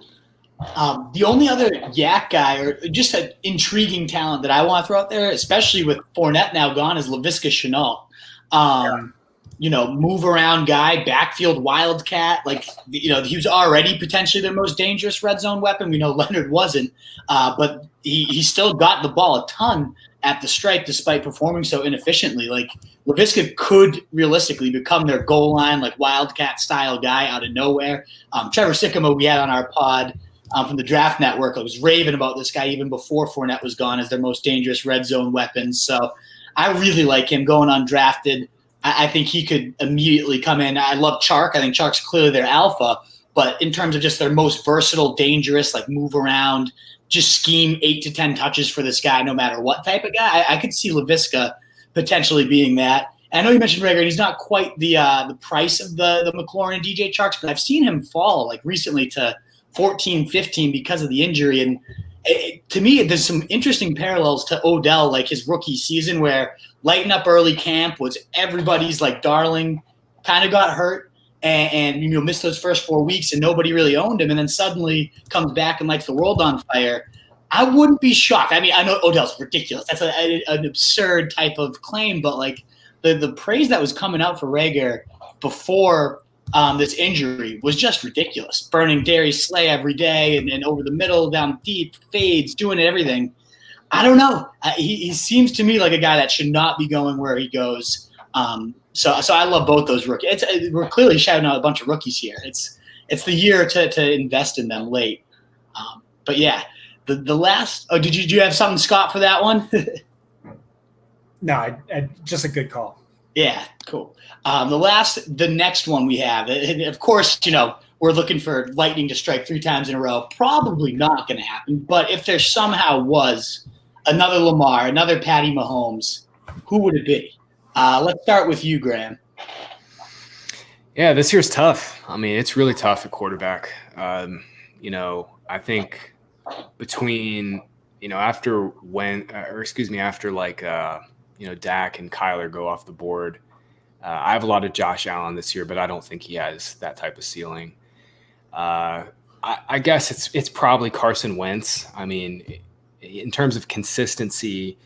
The only other yak guy, or just an intriguing talent that I want to throw out there, especially with Fournette now gone, is Laviska Shenault. Move around guy, backfield wildcat. He was already potentially their most dangerous red zone weapon. We know Leonard wasn't, but he still got the ball a ton at the stripe despite performing so inefficiently. Like Laviska could realistically become their goal line, like wildcat style guy out of nowhere. Trevor Sycamore, we had on our pod from the Draft Network, I was raving about this guy even before Fournette was gone as their most dangerous red zone weapon. So I really like him going undrafted. I think he could immediately come in. I love Chark. I think Chark's clearly their alpha, but in terms of just their most versatile, dangerous, like move around, just scheme 8 to 10 touches for this guy, no matter what type of guy, I could see Laviska potentially being that. And I know you mentioned Rager, he's not quite the price of the McLaurin and DJ Charks, but I've seen him fall like recently to 14, 15 because of the injury. And to me, there's some interesting parallels to Odell, like his rookie season, where lighting up early camp was everybody's like darling, kind of got hurt and missed those first 4 weeks and nobody really owned him, and then suddenly comes back and lights the world on fire. I wouldn't be shocked. I mean, I know Odell's ridiculous. That's an absurd type of claim, but like the praise that was coming out for Rager before this injury was just ridiculous. Burning Darius Slay every day and over the middle, down deep, fades, doing everything. I don't know. He seems to me like a guy that should not be going where he goes. So I love both those rookies. We're clearly shouting out a bunch of rookies here. It's the year to invest in them late. But yeah, the last. Oh, did you have something, Scott, for that one? No, just a good call. Yeah, cool. The next one we have, and of course, we're looking for lightning to strike 3 times in a row. Probably not going to happen. But if there somehow was another Lamar, another Patty Mahomes, who would it be? Let's start with you, Graham. Yeah, this year's tough. I mean, it's really tough at quarterback. I think between, after Dak and Kyler go off the board, I have a lot of Josh Allen this year, but I don't think he has that type of ceiling. I I guess it's probably Carson Wentz. I mean, in terms of consistency,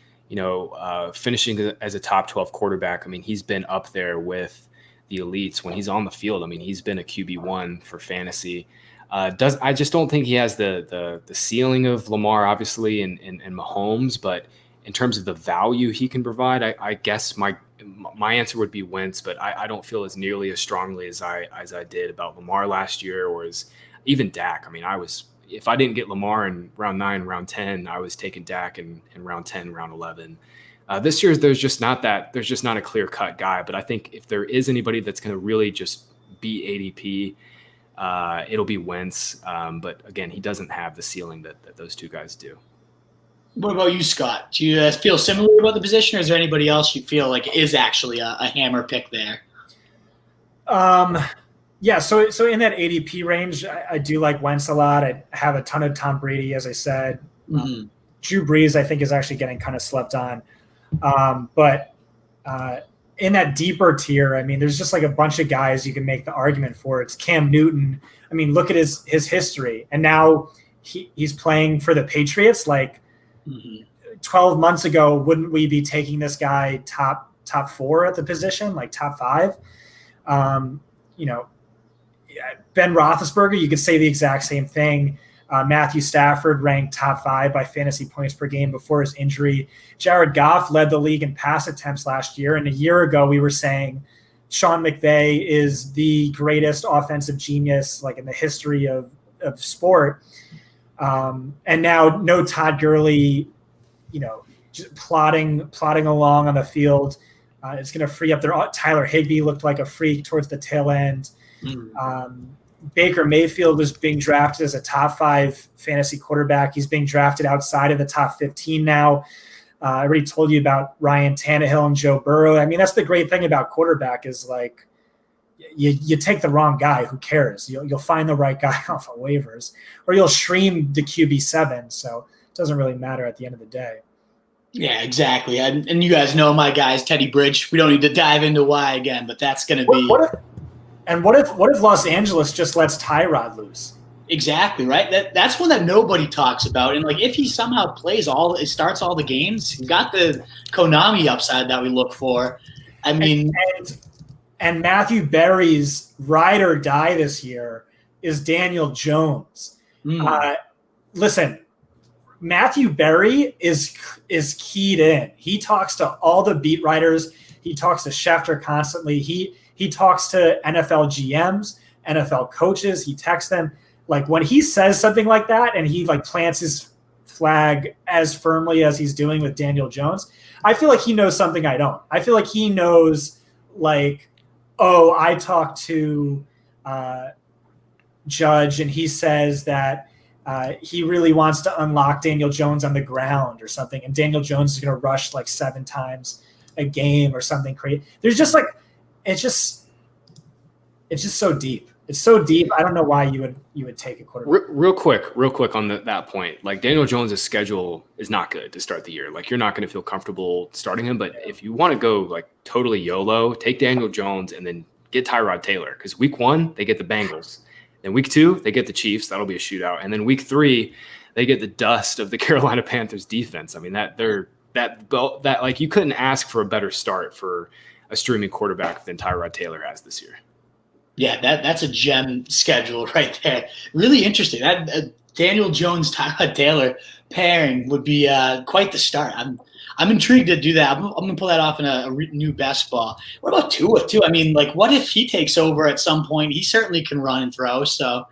finishing as a top 12 quarterback, I mean, he's been up there with the elites when he's on the field. I mean, he's been a QB1 for fantasy. I just don't think he has the ceiling of Lamar, obviously, and Mahomes, but in terms of the value he can provide, I guess my answer would be Wentz, but I don't feel as nearly as strongly as I did about Lamar last year, or as even Dak. I mean, if I didn't get Lamar in round 9, round 10, I was taking Dak in round 10, round 11. This year, there's just not a clear-cut guy, but I think if there is anybody that's going to really just beat ADP, it'll be Wentz. But again, he doesn't have the ceiling that those two guys do. What about you, Scott? Do you feel similarly about the position, or is there anybody else you feel like is actually a hammer pick there? Yeah, so in that ADP range, I do like Wentz a lot. I have a ton of Tom Brady, as I said. Mm-hmm. Drew Brees, I think, is actually getting kind of slept on. But in that deeper tier, I mean, there's just like a bunch of guys you can make the argument for. It's Cam Newton. I mean, look at his history. And now he's playing for the Patriots. Like 12 months ago, wouldn't we be taking this guy top 4 at the position, like top 5? Ben Roethlisberger, you could say the exact same thing. Matthew Stafford ranked top 5 by fantasy points per game before his injury. Jared Goff led the league in pass attempts last year. And a year ago, we were saying Sean McVay is the greatest offensive genius like in the history of sport. And now no Todd Gurley, just plodding along on the field. It's going to free up their Tyler Higbee looked like a freak towards the tail end. Baker Mayfield is being drafted as a top 5 fantasy quarterback. He's being drafted outside of the top 15 now. I already told you about Ryan Tannehill and Joe Burrow. I mean, that's the great thing about quarterback is like you take the wrong guy. Who cares? You'll find the right guy off of waivers, or you'll stream the QB7. So it doesn't really matter at the end of the day. Yeah, exactly. And you guys know my guy's Teddy Bridge. We don't need to dive into why again, but that's going to be. What if Los Angeles just lets Tyrod loose? Exactly, right? That's one that nobody talks about. And like if he somehow starts all the games, he's got the Konami upside that we look for. I mean, and Matthew Berry's ride or die this year is Daniel Jones. Listen, Matthew Berry is keyed in. He talks to all the beat writers. He talks to Schefter constantly. He talks to NFL GMs, NFL coaches. He texts them. Like when he says something like that and he like plants his flag as firmly as he's doing with Daniel Jones, I feel like he knows something I don't. I feel like he knows like, oh, I talked to Judge and he says that he really wants to unlock Daniel Jones on the ground or something. And Daniel Jones is going to rush like 7 times a game or something crazy. There's just like, it's just so deep. It's so deep. I don't know why you would take a quarterback. Real quick on that point. Like Daniel Jones' schedule is not good to start the year. Like you're not going to feel comfortable starting him. But if you want to go like totally YOLO, take Daniel Jones and then get Tyrod Taylor. Because week 1 they get the Bengals, then week 2 they get the Chiefs. That'll be a shootout. And then week 3 they get the dust of the Carolina Panthers defense. I mean that like you couldn't ask for a better start for a streaming quarterback than Tyrod Taylor has this year. Yeah, that's a gem schedule right there. Really interesting. That Daniel Jones, Tyrod Taylor pairing would be quite the start. I'm intrigued to do that. I'm going to pull that off in a new best ball. What about Tua too? I mean, like, what if he takes over at some point? He certainly can run and throw. So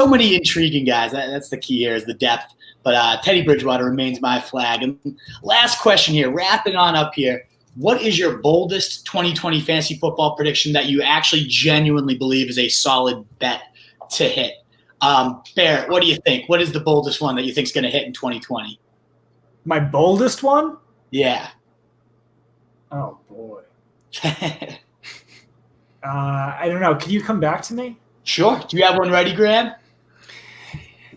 many intriguing guys. That's the key here is the depth. But Teddy Bridgewater remains my flag. And last question here, wrapping on up here. What is your boldest 2020 fantasy football prediction that you actually genuinely believe is a solid bet to hit? Barrett, what do you think? What is the boldest one that you think is going to hit in 2020? My boldest one? Yeah. Oh, boy. I don't know. Can you come back to me? Sure. Do you have one ready, Graham?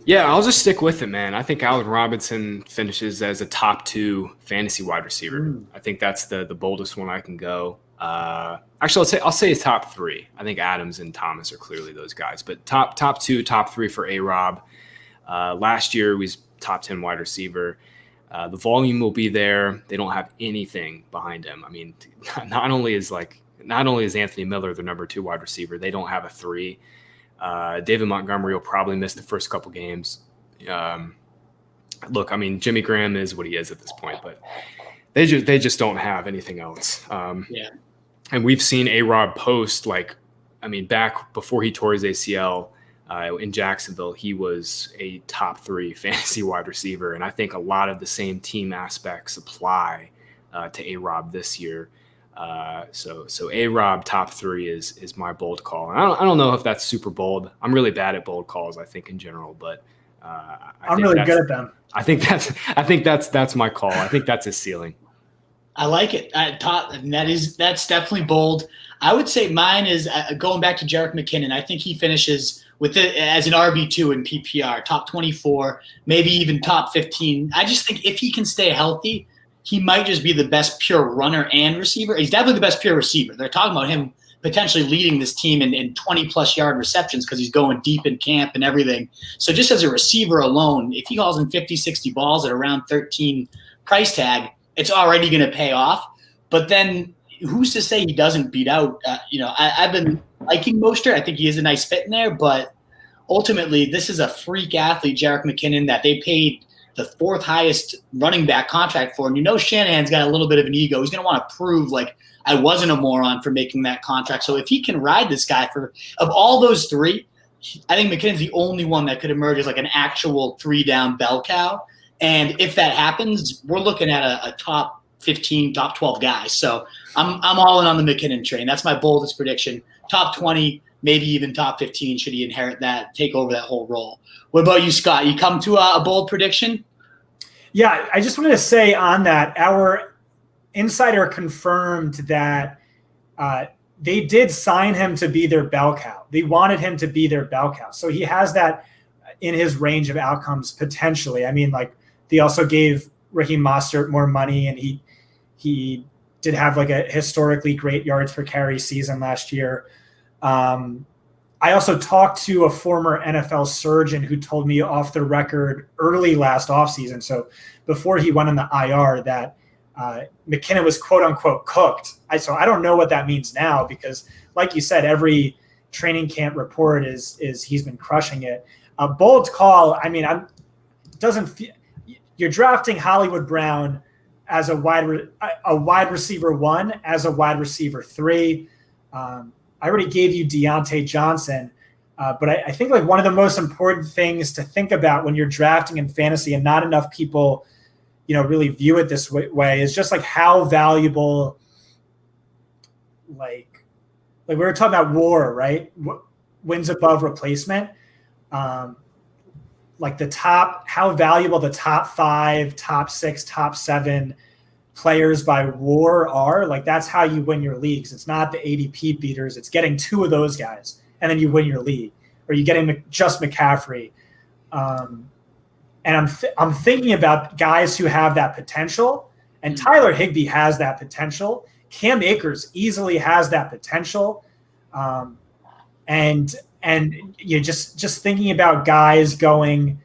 Yeah, I'll just stick with it, man. I think Allen Robinson finishes as a top 2 fantasy wide receiver. I think that's the boldest one I can go. Actually, I'll say top 3. I think Adams and Thomas are clearly those guys. But top 2, top 3 for A-Rob. Last year, he was top 10 wide receiver. The volume will be there. They don't have anything behind him. I mean, not only is Anthony Miller the number 2 wide receiver, they don't have a 3. David Montgomery will probably miss the first couple games. Look, I mean, Jimmy Graham is what he is at this point, but they just don't have anything else. And we've seen A-Rob post, back before he tore his ACL in Jacksonville, he was a top 3 fantasy wide receiver. And I think a lot of the same team aspects apply to A-Rob this year. So A-Rob top 3 is my bold call. And I don't know if that's super bold. I'm really bad at bold calls, I think, in general, but I'm really good at them. I think that's my call. I think that's his ceiling. I like it. That's definitely bold. I would say mine is going back to Jerick McKinnon. I think he finishes with it as an RB2 in PPR, top 24, maybe even top 15. I just think if he can stay healthy, he might just be the best pure runner and receiver. He's definitely the best pure receiver. They're talking about him potentially leading this team in 20-plus yard receptions because he's going deep in camp and everything. So just as a receiver alone, if he calls in 50, 60 balls at around 13 price tag, it's already going to pay off. But then who's to say he doesn't beat out? I've been liking Mostert. I think he is a nice fit in there. But ultimately, this is a freak athlete, Jerick McKinnon, that they paid the 4th highest running back contract for. And Shanahan's got a little bit of an ego. He's going to want to prove, I wasn't a moron for making that contract. So if he can ride this guy of all those 3, I think McKinnon's the only one that could emerge as an actual 3-down bell cow. And if that happens, we're looking at a top 15, top 12 guy. So I'm all in on the McKinnon train. That's my boldest prediction. Top 20, maybe even top 15 should he inherit that, take over that whole role. What about you, Scott? You come to a bold prediction? Yeah, I just wanted to say on that, our insider confirmed that they did sign him to be their bell cow. They wanted him to be their bell cow. So he has that in his range of outcomes potentially. I mean, they also gave Raheem Mostert more money, and he did have a historically great yards per carry season last year. I also talked to a former NFL surgeon who told me off the record early last offseason, so before he went on the IR, that McKinnon was quote unquote cooked. So I don't know what that means now because, like you said, every training camp report is he's been crushing it. A bold call. I mean, you're drafting Hollywood Brown as a wide receiver 1, as a wide receiver 3. I already gave you Deontay Johnson, but I think one of the most important things to think about when you're drafting in fantasy, and not enough people, really view it this way, is just how valuable, we were talking about WAR, right? Wins above replacement. How valuable the top 5, top 6, top 7 players by WAR are. That's how you win your leagues. It's not the ADP beaters. It's getting 2 of those guys, and then you win your league. Or you getting just McCaffrey. And I'm thinking about guys who have that potential, and Tyler Higbee has that potential. Cam Akers easily has that potential. And you're just thinking about guys going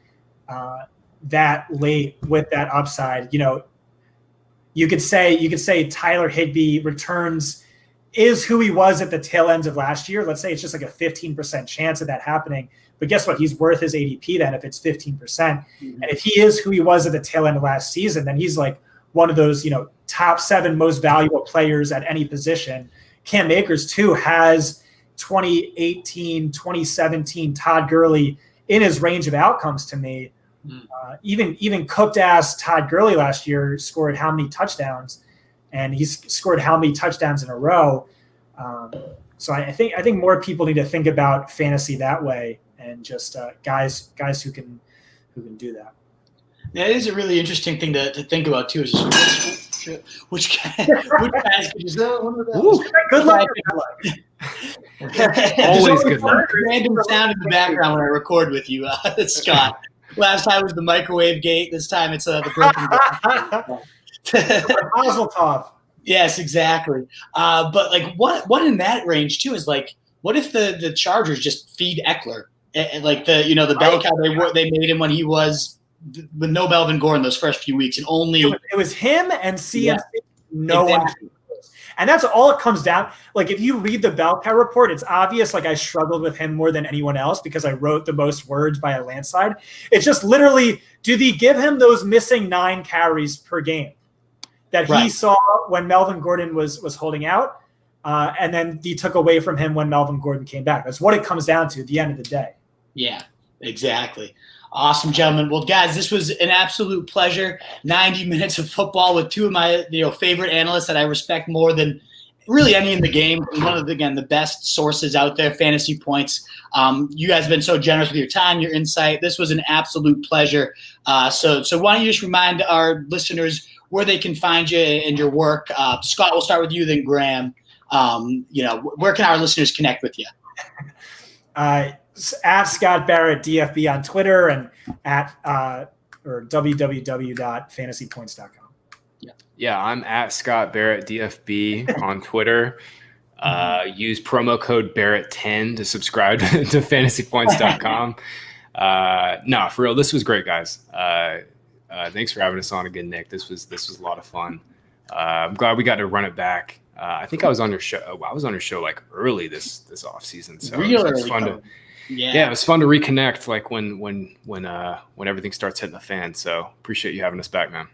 that late with that upside. You could say Tyler Higbee returns is who he was at the tail end of last year. Let's say it's just a 15% chance of that happening. But guess what? He's worth his ADP then if it's 15%. Mm-hmm. And if he is who he was at the tail end of last season, then he's one of those, top 7 most valuable players at any position. Cam Akers too has 2018, 2017 Todd Gurley in his range of outcomes to me. Even cooked ass Todd Gurley last year scored how many touchdowns, and he's scored how many touchdowns in a row. So I think more people need to think about fantasy that way, and just guys who can do that. That is a really interesting thing to think about too. Is just which guys could just good luck. Always good luck. Random sound in the background when I record with you, Scott. Last time was the microwave gate. This time it's the broken glass. Mazel tov. Yes, exactly. But like, what in that range too is like, what if the Chargers just feed Eckler, like the bell cow they made him when he was with no Melvin Gordon those first few weeks, and only it was him and CMC. Yeah, no one. exactly. And that's all it comes down. Like, if you read the bell cow report, it's obvious. Like, I struggled with him more than anyone else because I wrote the most words by a landslide. It's just literally, do they give him those missing 9 carries per game that he saw when Melvin Gordon was holding out, and then he took away from him when Melvin Gordon came back? That's what it comes down to at the end of the day. Yeah, exactly. Awesome, gentlemen. Well, guys, this was an absolute pleasure. 90 minutes of football with two of my favorite analysts that I respect more than really any in the game. One of the best sources out there, Fantasy Points. You guys have been so generous with your time, your insight. This was an absolute pleasure. So why don't you just remind our listeners where they can find you and your work? Scott, we'll start with you, then Graham. Where can our listeners connect with you? At Scott Barrett DFB on Twitter, and at www.fantasypoints.com. Yeah, I'm at Scott Barrett DFB on Twitter. Use promo code Barrett10 to subscribe to fantasypoints.com. No, for real, this was great, guys. Thanks for having us on again, Nick. This was a lot of fun. I'm glad we got to run it back. I think I was on your show. I was on your show like early this off season, so it was fun to. Yeah, it was fun to reconnect, like when everything starts hitting the fan. So appreciate you having us back, man.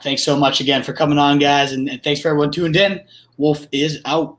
Thanks so much again for coming on, guys, and thanks for everyone tuned in. Wolf is out.